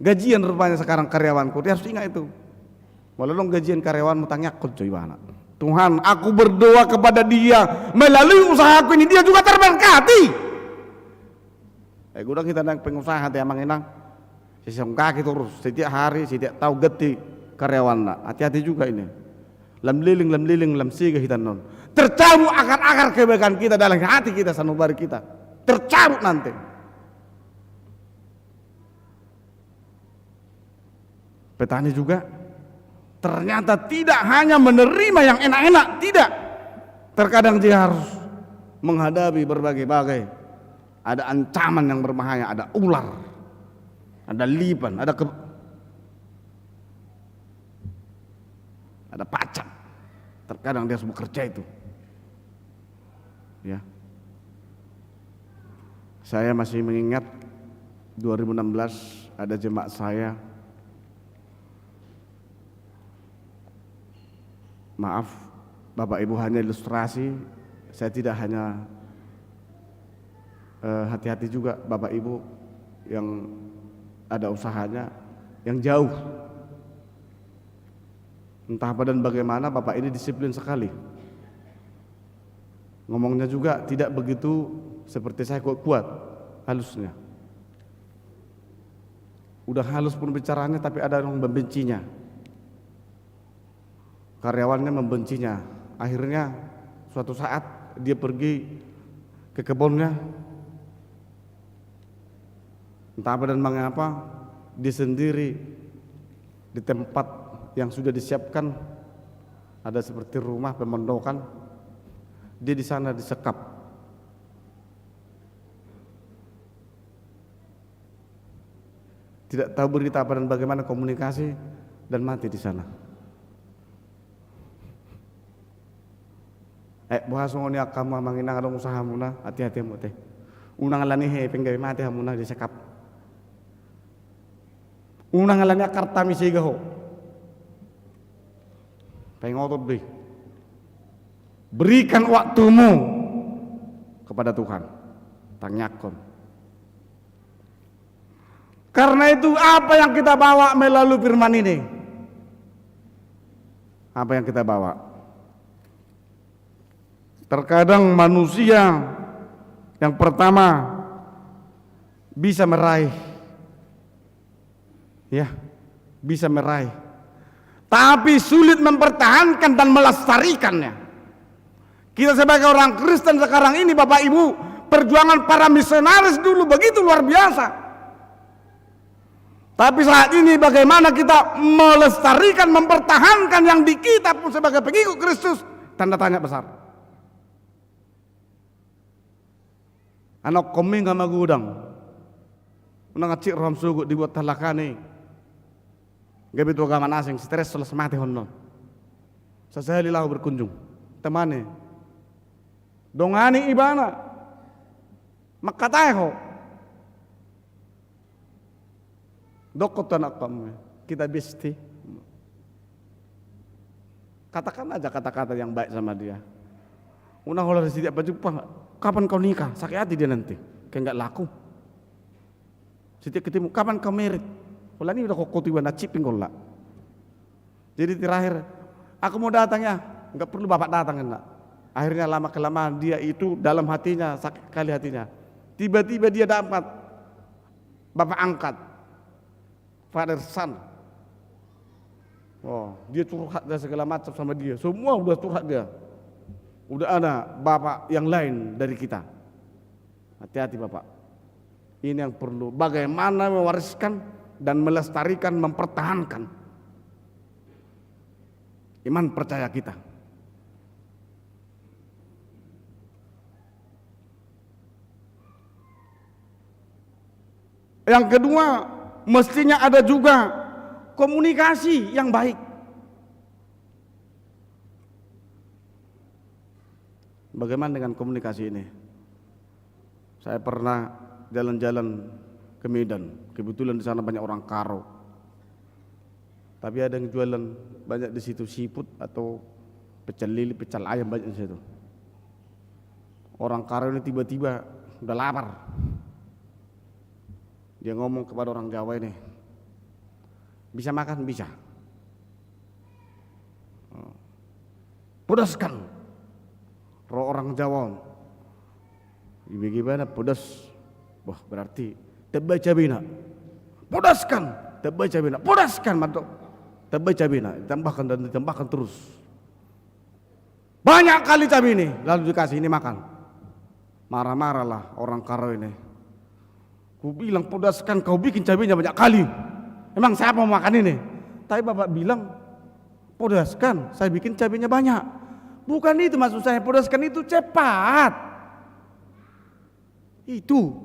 Gajian rupanya sekarang karyawanku, dia harus ingat itu. Walau gajian karyawanmu tanya coy bana. Tuhan, aku berdoa kepada dia melalui usahaku ini, dia juga terberkati. Gudang kita nang pengusaha dia manginang sisong kaki terus setiap hari, setiap tahu geti karyawan nak. Hati-hati juga ini. Lam liling lam siga hitan non. Tercabut akar-akar kebaikan kita dalam hati kita sanubari kita. Tercabut nanti. Petani juga ternyata tidak hanya menerima yang enak-enak, tidak. Terkadang dia harus menghadapi berbagai-bagai. Ada ancaman yang berbahaya, ada ular, ada liban, ada pacak. Terkadang dia harus bekerja itu. Ya. Saya masih mengingat 2016 ada jemaat saya. Maaf, Bapak Ibu hanya ilustrasi. Saya tidak hanya hati-hati juga Bapak Ibu yang ada usahanya yang jauh. Entah apa dan bagaimana Bapak ini disiplin sekali. Ngomongnya juga tidak begitu seperti saya kuat halusnya. Udah halus pun bicaranya tapi ada yang membencinya. Karyawannya membencinya. Akhirnya suatu saat dia pergi ke kebunnya. Entah apa dan mengapa dia sendiri di tempat yang sudah disiapkan ada seperti rumah pemondokan, dia di sana disekap. Tidak tahu berita apa dan bagaimana komunikasi dan mati di sana. Buah songoni akamu manginang adong usaha muna hati-hati mo teh. Unang alani penggawe mati hamuna disekap. Unang alani karta misiga ho. Pengotot deh. Berikan waktumu kepada Tuhan. Tanyakan. Karena itu apa yang kita bawa melalui firman ini? Apa yang kita bawa? Terkadang manusia yang pertama bisa meraih, bisa meraih, tapi sulit mempertahankan dan melestarikannya. Kita sebagai orang Kristen sekarang ini, Bapak Ibu, perjuangan para misionaris dulu begitu luar biasa. Tapi saat ini bagaimana kita melestarikan, mempertahankan yang di kita pun sebagai pengikut Kristus, tanda tanya besar. Anak koming sama gudang, ngacik ram sugut dibuat talakane. Gabi tu agama asing stres selesai mati honon. Sesali lahu berkunjung, temane. Dongani ibana, makatai ho. Dokot anak kamu, kita besti. Katakan aja kata-kata yang baik sama dia. Unang hola setiap berjumpa, kapan kau nikah? Sakit hati dia nanti, kayak nggak laku. Setiap ketemu, kapan kau merit? Hola ini udah kok tiba nak ciping kola. Jadi terakhir, aku mau datang ya, nggak perlu bapak datang enggak. Akhirnya lama kelamaan dia itu dalam hatinya sakit kali hatinya. Tiba-tiba dia dapat bapak angkat, father son. Oh, dia curhat dan segala macam sama dia. Semua udah curhat dia. Udah ada bapak yang lain dari kita. Hati-hati bapak. Ini yang perlu. Bagaimana mewariskan dan melestarikan, mempertahankan iman percaya kita. Yang kedua, mestinya ada juga komunikasi yang baik. Bagaimana dengan komunikasi ini? Saya pernah jalan-jalan ke Medan, kebetulan di sana banyak orang Karo. Tapi ada yang jualan banyak di situ seafood atau pecel lili, pecel ayam banyak di situ. Orang Karo ini tiba-tiba udah lapar. Dia ngomong kepada orang Jawa ini, bisa makan? Bisa. Pedaskan. Roh orang Jawa, gimana pedas? Wah, berarti tebak cabina. Pedaskan, tebak cabina. Pedaskan, mantuk. Tebak cabina, ditambahkan dan ditambahkan terus. Banyak kali cabai ini, lalu dikasih ini makan. Marah-marahlah orang Karo ini. Ku bilang pedaskan, kau bikin cabainya banyak kali. Emang siapa mau makan ini? Tapi bapak bilang pedaskan, saya bikin cabainya banyak. Bukan itu maksud saya, pedaskan itu cepat. Itu.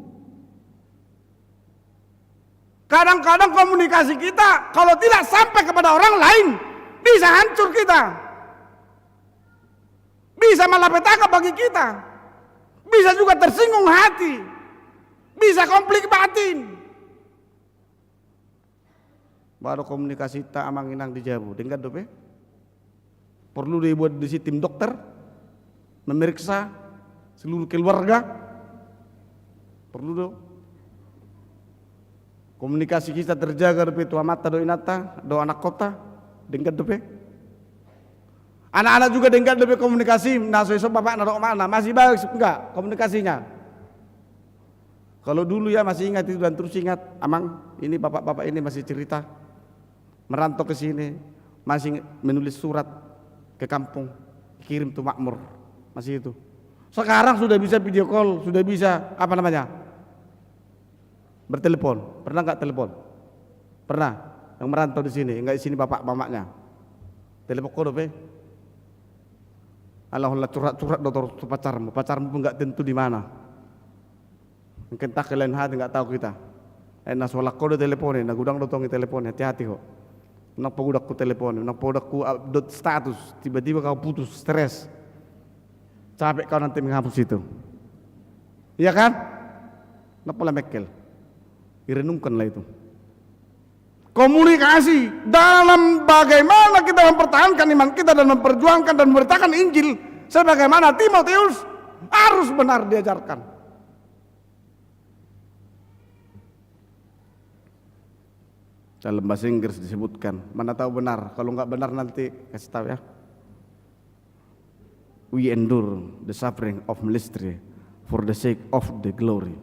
Kadang-kadang komunikasi kita kalau tidak sampai kepada orang lain bisa hancur kita. Bisa malapetaka bagi kita. Bisa juga tersinggung hati. Bisa konflik batin. Baru komunikasi tak amanginang dijabu. Dengar dope? Perlu dibuat di tim dokter memeriksa seluruh keluarga. Perlu do. Komunikasi kita terjaga dope tua mata do inata do anak kota. Dengar dope? Anak-anak juga dengar dope komunikasi. Nah so bapak nado mana masih bagus enggak komunikasinya? Kalau dulu ya masih ingat itu dan terus ingat, amang ini bapak-bapak ini masih cerita merantau ke sini, masih menulis surat ke kampung, kirim tuh makmur, masih itu. Sekarang sudah bisa video call, sudah bisa apa namanya? Bertelepon. Pernah nggak telepon? Pernah. Yang merantau di sini, nggak di sini bapak-bapaknya. Telepon kode pe. Allah curhat-curhat dokter pacarmu pun nggak tentu di mana. Mungkin tak kalian hati nggak tahu kita. Enak solak kode teleponin, nak gudang dotongi teleponin, hati-hati kok. Nak pagudakku teleponin, nak pagudakku update status, tiba-tiba kau putus, stres, capek kau nanti menghapus itu. Iya kan? Nak pola mekel, direnungkanlah itu. Komunikasi dalam bagaimana kita mempertahankan iman kita dan memperjuangkan dan memberitakan Injil, sebagaimana Timotius harus benar diajarkan. Dalam bahasa Inggris disebutkan, mana tahu benar, kalau enggak benar nanti kasih tahu ya. We endure the suffering of ministry for the sake of the glory,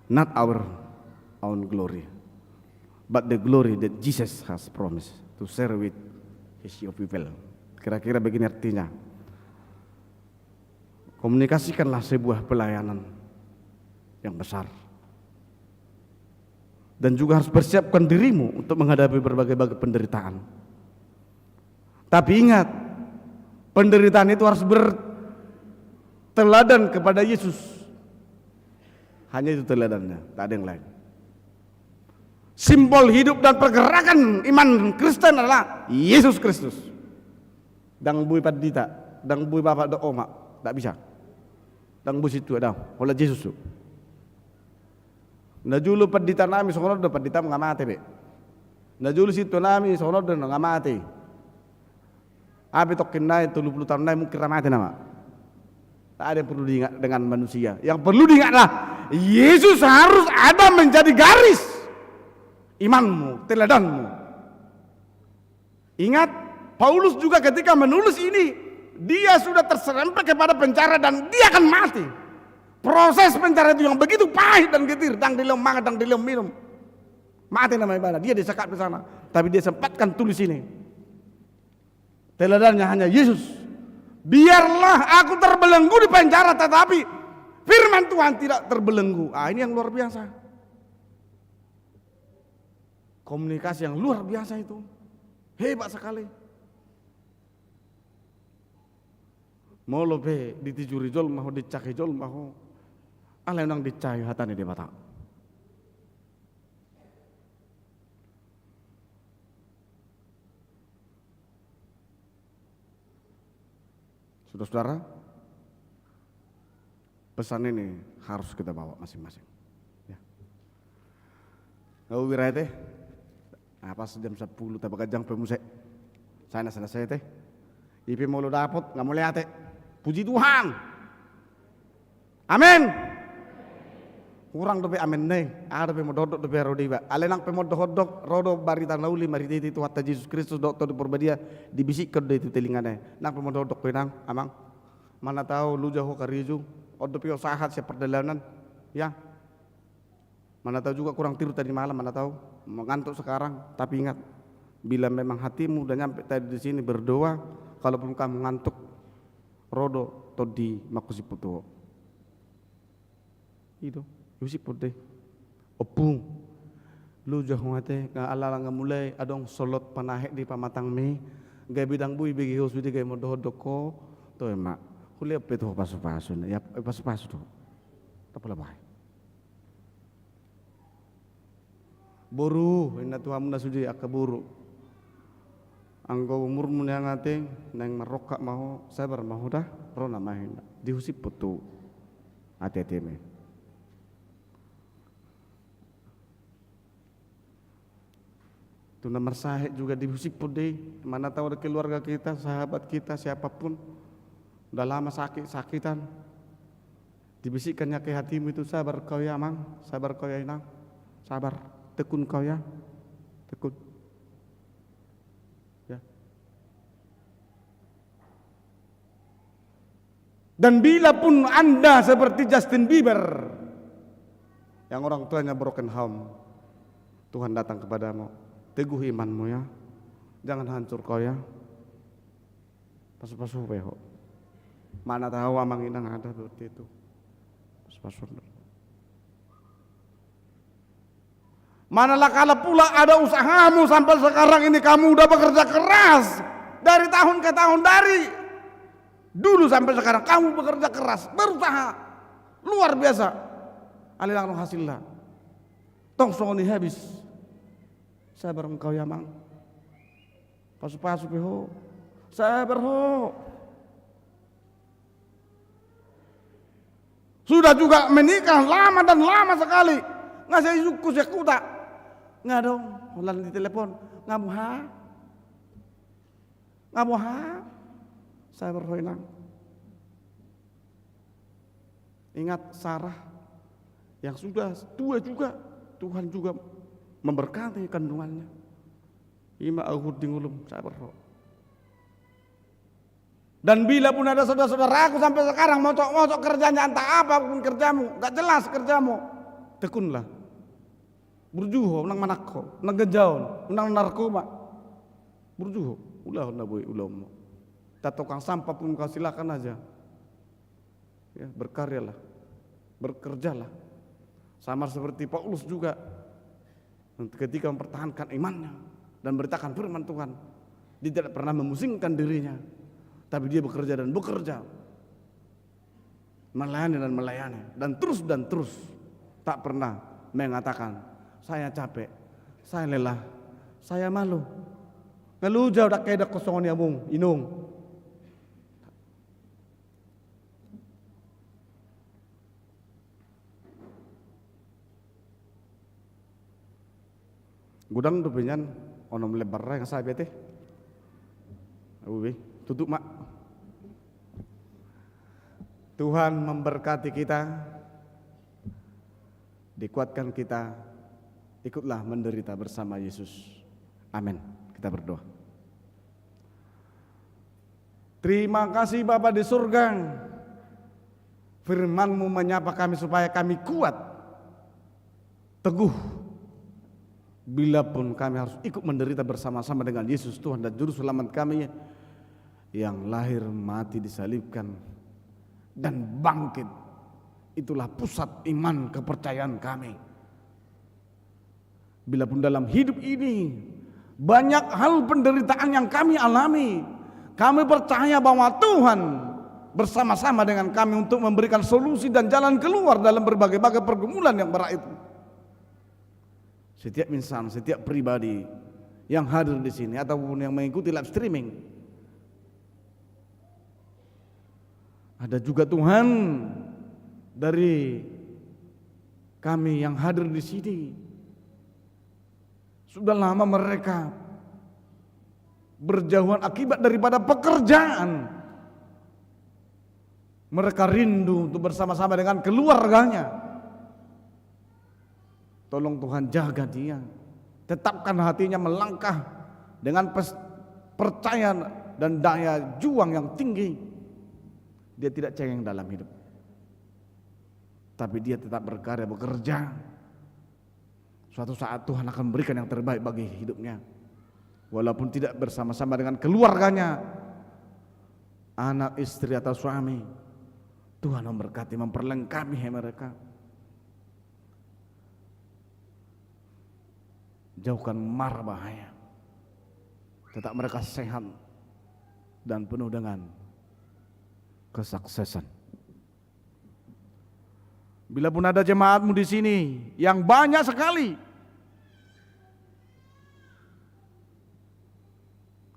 not our own glory, but the glory that Jesus has promised to share with His people. Kira-kira begini artinya. Komunikasikanlah sebuah pelayanan yang besar. Dan juga harus persiapkan dirimu untuk menghadapi berbagai penderitaan. Tapi ingat, penderitaan itu harus berteladan kepada Yesus. Hanya itu teladannya, tak ada yang lain. Simbol hidup dan pergerakan iman Kristen adalah Yesus Kristus. Dang bui padita, dang bui bapak do oma, tak bisa. Dang bui situ ada, oleh Yesus tu. Na julu padita nami sono do padita ngamate be. Na julu situ nami sono do ngamate. Abi tokin nai 30 tahun nai mungkin ramate nama. Tak ada yang perlu diingat dengan manusia. Yang perlu diingatlah Yesus harus ada menjadi garis imanmu, teladanmu. Ingat, Paulus juga ketika menulis ini, dia sudah terserempet kepada penjara dan dia akan mati. Proses penjara itu yang begitu pahit dan getir, dang dilem makan, dang dilem minum. Mati namanya ibadah. Dia disekat di sana, tapi dia sempatkan tulis ini. Teladannya hanya Yesus. Biarlah aku terbelenggu di penjara, tetapi firman Tuhan tidak terbelenggu. Ini yang luar biasa. Komunikasi yang luar biasa itu. Hebat sekali. Mau lobe ditijuri jol mau dicaki jol mau ala nang dicai hatane di mata. Saudara-saudara, pesan ini harus kita bawa masing-masing. Ya. Kau wirai teh, apa jam 10 tapi kajang pemusik. Sana saya teh, ipi mau lo dapet nggak mau lihat teh. Puji Tuhan, amin. Kurang dobe amin nih, ada pemo dodok dobe rodiba. Alenang pemo dodok rodo barita nauli mariti itu hatta Yesus Kristus dokter di perbadia dibisik ke itu telingane. Nang pemo dodok penang, amang. Mana tahu lu jauh kariju, odo pio sahat siapa perjalanan, ya. Mana tahu juga kurang tidur tadi malam, mana tahu mengantuk sekarang. Tapi ingat, bila memang hatimu udah nyampe tadi di sini berdoa, kalaupun kamu ngantuk, rodo todi makusi putu. Itu. Yusi putih, opung, lu jauh mate, nggak ala nggak mulai, adong solot panahek di pamatang me, gaya bidang bui bagi hospital gaya mau dohodoko, tuh emak, kuliah petuh pasu-pasu, ya pasu-pasu tuh, tak boleh baik. Boru, ini Tuhan muna sudi akaburu, anggo umur mulia ngate, neng marokak mau, sabar mau dah, rona mahin, dihusi putu, hati-hati me. Itu nomor sahih juga dihusipun deh. Mana tahu ada keluarga kita, sahabat kita, siapapun udah lama sakit-sakitan. Dibisikkannya ke hatimu itu, sabar kau ya mang, sabar kau ya inang, sabar, tekun kau ya, tekun. Ya. Dan bila pun Anda seperti Justin Bieber yang orang tuanya broken home, Tuhan datang kepadamu. Teguh imanmu ya, jangan hancur kau ya. Pasu-pasu peho. Mana tahu amang inang ada seperti itu. Pasu-pasu. Manalah kala pula ada usahamu sampai sekarang ini kamu udah bekerja keras dari tahun ke tahun, dari dulu sampai sekarang kamu bekerja keras, berusaha luar biasa. Alilang hasilnya. Tong songoni habis. Sabar engkau ya mang, pasu-pasu peho, sabar ho. Sudah juga menikah lama dan lama sekali, nggak saya suku sekuta, nggak dong, ulang di telepon, nggak mau ha, sabar ho inang. Ingat Sarah yang sudah tua juga, Tuhan juga memberkati kandungannya. Ima ahud dingulum sabar. Dan bila pun ada saudara-saudaraku sampai sekarang mocok-mocok kerjanya entah apapun kerjamu, gak jelas kerjamu, tekunlah. Berjuho nang manakko, nang gejaun, nang narkoba. Berjuho, ulah boy ulah. Tak tukang sampah pun kau silakan aja. Ya, berkaryalah, bekerjalah. Sama seperti Paulus juga. Ketika mempertahankan imannya dan beritakan firman Tuhan, dia tidak pernah memusingkan dirinya, tapi dia bekerja dan bekerja, melayani dan terus tak pernah mengatakan saya capek, saya lelah, saya malu. Kalau jauh dak kayak dak kosongan ya bung inung. Gudang dupenyan onom lebar yang sabi teh. Uwi, tutup mak. Tuhan memberkati kita, dikuatkan kita, ikutlah menderita bersama Yesus. Amin. Kita berdoa. Terima kasih Bapa di surga, firman-Mu menyapa kami supaya kami kuat, teguh, bila pun kami harus ikut menderita bersama-sama dengan Yesus Tuhan dan Juru Selamat kami yang lahir, mati, disalibkan dan bangkit. Itulah pusat iman kepercayaan kami. Bila pun dalam hidup ini banyak hal penderitaan yang kami alami, kami percaya bahwa Tuhan bersama-sama dengan kami untuk memberikan solusi dan jalan keluar dalam berbagai-bagai pergumulan yang berat itu. Setiap insan, setiap pribadi yang hadir di sini ataupun yang mengikuti live streaming, ada juga Tuhan dari kami yang hadir di sini. Sudah lama mereka berjauhan akibat daripada pekerjaan. Mereka rindu untuk bersama-sama dengan keluarganya. Tolong Tuhan jaga dia. Tetapkan hatinya melangkah dengan percaya dan daya juang yang tinggi. Dia tidak cengeng dalam hidup, tapi dia tetap berkarya, bekerja. Suatu saat Tuhan akan memberikan yang terbaik bagi hidupnya. Walaupun tidak bersama-sama dengan keluarganya, anak, istri atau suami, Tuhan memberkati, memperlengkapi mereka. Jauhkan mara bahaya. Tetap mereka sehat dan penuh dengan kesuksesan. Bila pun ada jemaatmu di sini yang banyak sekali,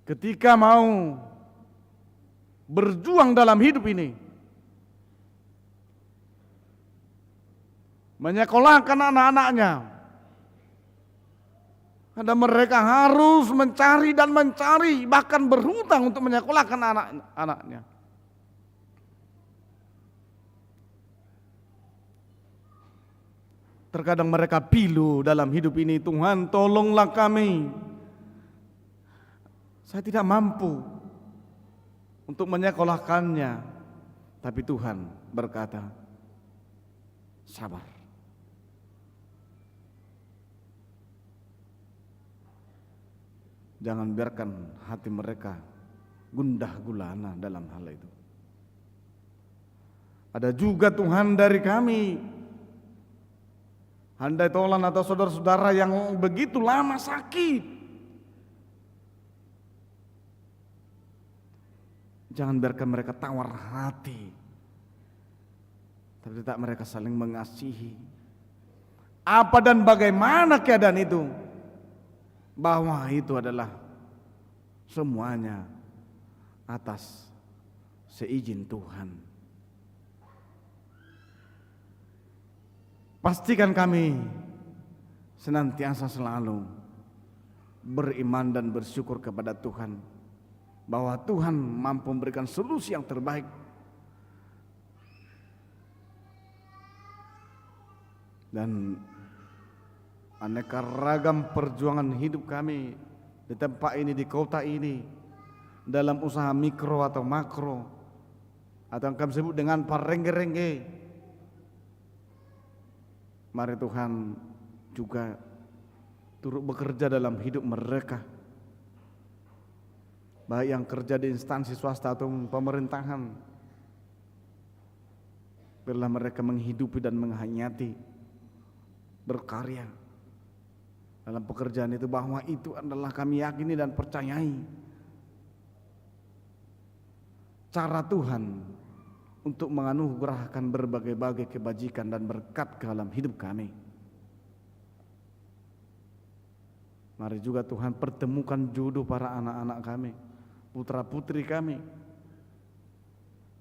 ketika mau berjuang dalam hidup ini, menyekolahkan anak-anaknya, ada mereka harus mencari dan mencari, bahkan berhutang untuk menyekolahkan anak-anaknya. Terkadang mereka pilu dalam hidup ini, Tuhan tolonglah kami. Saya tidak mampu untuk menyekolahkannya. Tapi Tuhan berkata, sabar. Jangan biarkan hati mereka gundah gulana dalam hal itu. Ada juga Tuhan dari kami, handai tolan atau saudara-saudara yang begitu lama sakit. Jangan biarkan mereka tawar hati, tapi tetap mereka saling mengasihi. Apa dan bagaimana keadaan itu, bahwa itu adalah semuanya atas seizin Tuhan. Pastikan kami senantiasa selalu beriman dan bersyukur kepada Tuhan, bahwa Tuhan mampu memberikan solusi yang terbaik. Dan aneka ragam perjuangan hidup kami di tempat ini, di kota ini, dalam usaha mikro atau makro, atau yang kami sebut dengan parengge-rengge, mari Tuhan juga turut bekerja dalam hidup mereka, baik yang kerja di instansi swasta atau pemerintahan. Biarlah mereka menghidupi dan menghayati, berkarya dalam pekerjaan itu, bahwa itu adalah kami yakini dan percayai cara Tuhan untuk menganugerahkan berbagai-bagai kebajikan dan berkat ke dalam hidup kami. Mari juga Tuhan pertemukan jodoh para anak-anak kami, putra-putri kami,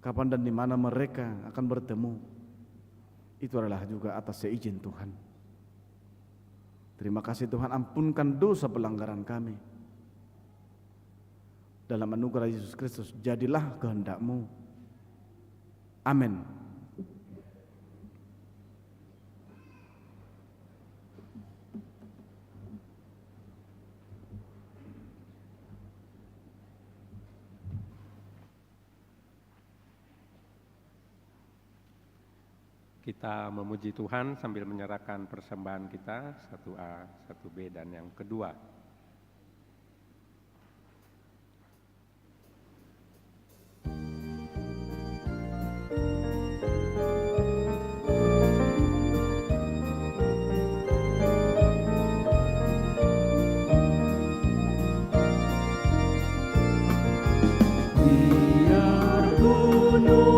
kapan dan di mana mereka akan bertemu. Itu adalah juga atas seizin Tuhan. Terima kasih Tuhan, ampunkan dosa pelanggaran kami. Dalam anugerah Yesus Kristus, jadilah kehendak-Mu. Amin. Kita memuji Tuhan sambil menyerahkan persembahan kita, 1A, 1B, dan yang kedua. Biar gunung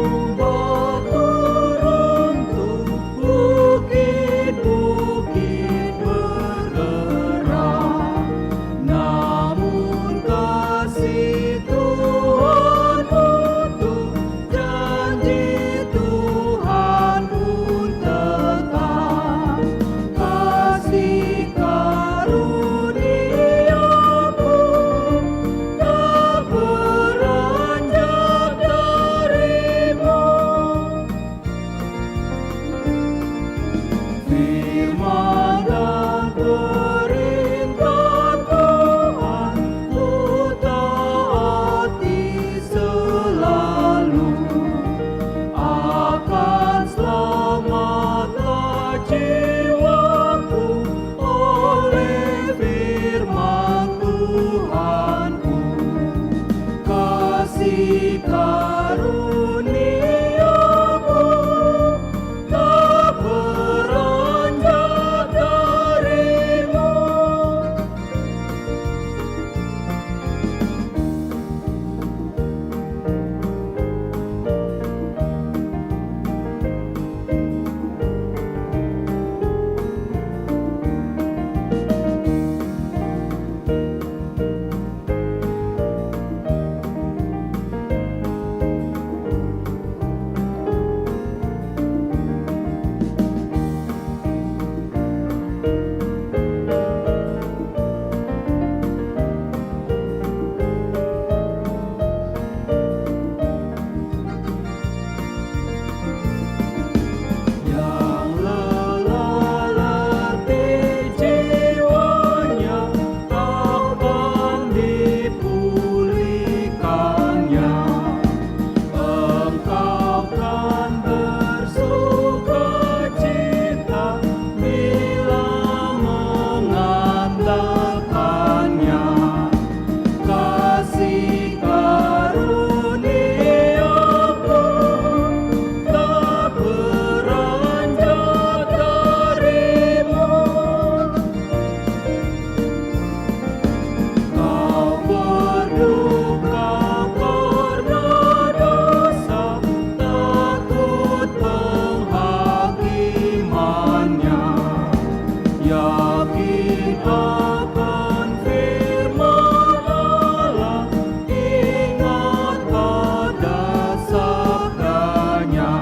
akan firman Allah, ingat pada sabdanya,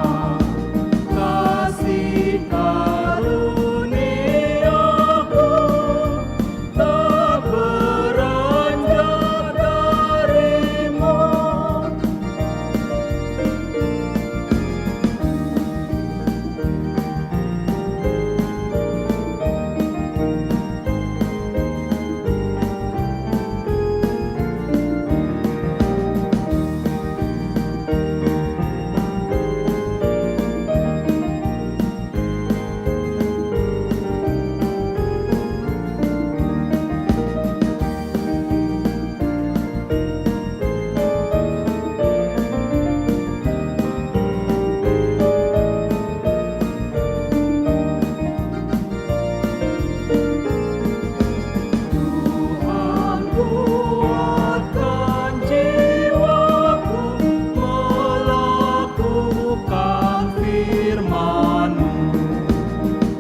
kasih karuniaku tak beranjak darimu. Tuhan kuatkan jiwaku melakukan firman-Mu.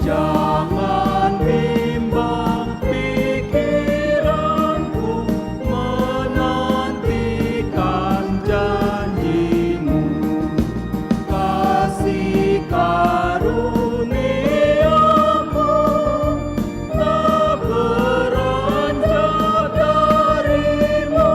Jangan bimbang pikiranku menantikan janji-Mu. Kasih karuniamu tak beranjak darimu.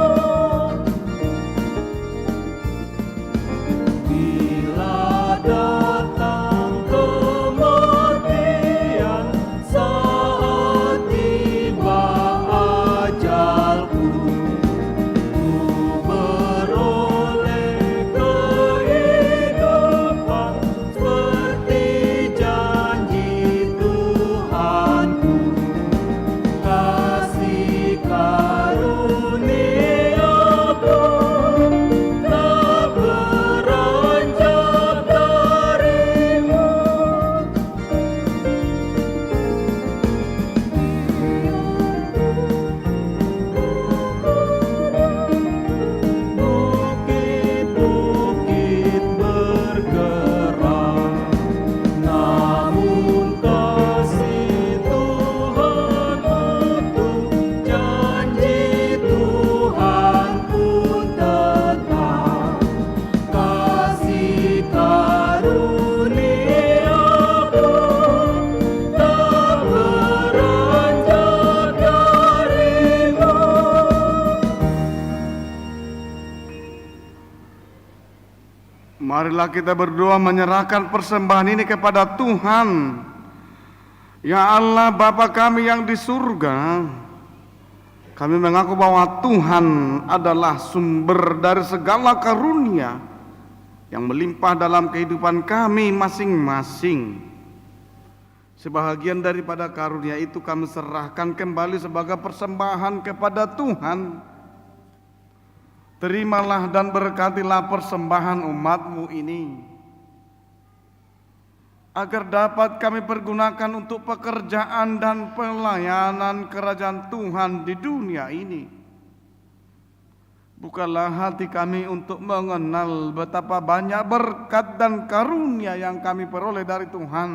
Bila datang kematian, saat tiba ajalku, ku beroleh kehidupan seperti janji Tuhanku. Kasih karuniaku tak beranjak darimu. Bukit-bukit bergerak, namun kasih Tuhan utuh, janji Tuhan pun tetap. Kasih karuniaku tak beranjak darimu. Marilah kita berdoa menyerahkan persembahan ini kepada Tuhan. Ya Allah, Bapa kami yang di surga, kami mengaku bahwa Tuhan adalah sumber dari segala karunia yang melimpah dalam kehidupan kami masing-masing. Sebahagian daripada karunia itu kami serahkan kembali sebagai persembahan kepada Tuhan. Terimalah dan berkatilah persembahan umat-Mu ini, agar dapat kami pergunakan untuk pekerjaan dan pelayanan kerajaan Tuhan di dunia ini. Bukalah hati kami untuk mengenal betapa banyak berkat dan karunia yang kami peroleh dari Tuhan,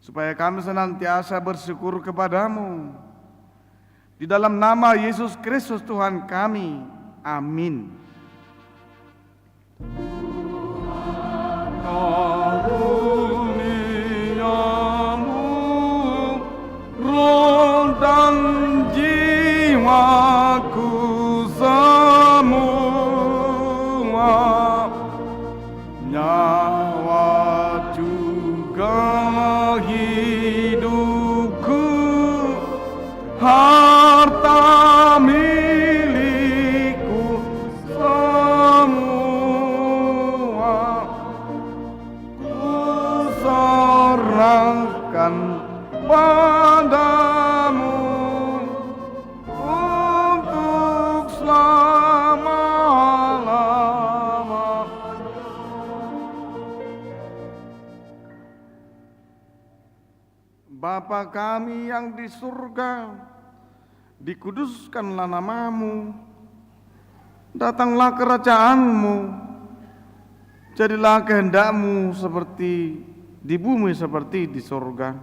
supaya kami senantiasa bersyukur kepadamu. Di dalam nama Yesus Kristus Tuhan kami. Amin. Karuniamu, roh dan jiwaku semua, nyawa juga hidupku, harta milikku semua, ku serahkan padamu untuk selama-lamanya. Bapa kami yang di surga, dikuduskanlah namamu, datanglah kerajaan-Mu, jadilah kehendak-Mu seperti di bumi seperti di surga.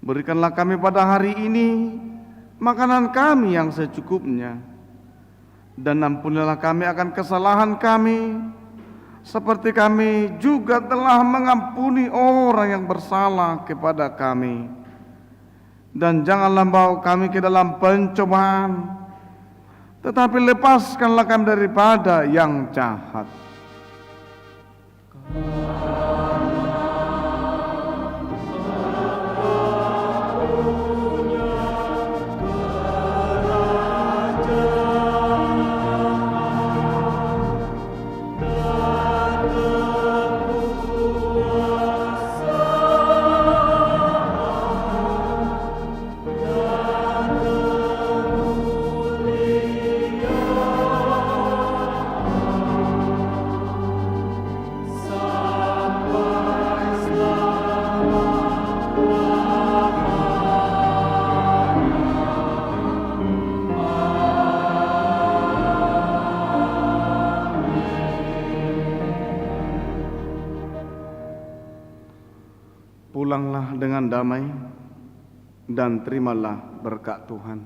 Berikanlah kami pada hari ini makanan kami yang secukupnya, dan ampunilah kami akan kesalahan kami, seperti kami juga telah mengampuni orang yang bersalah kepada kami. Dan janganlah bawa kami ke dalam pencobaan, tetapi lepaskanlah kami daripada yang jahat. Pulanglah dengan damai dan terimalah berkat Tuhan.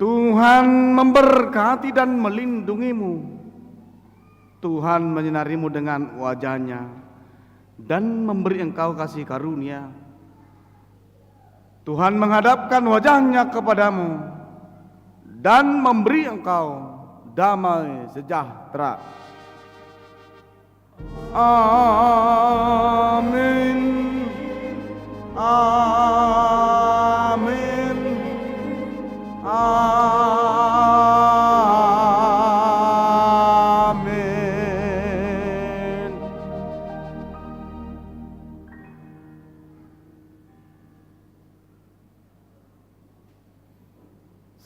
Tuhan memberkati dan melindungimu. Tuhan menyinarimu dengan wajah-Nya dan memberi engkau kasih karunia. Tuhan menghadapkan wajah-Nya kepadamu dan memberi engkau damai sejahtera. Amin. Amin. Amin.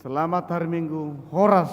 Selamat hari Minggu, Horas.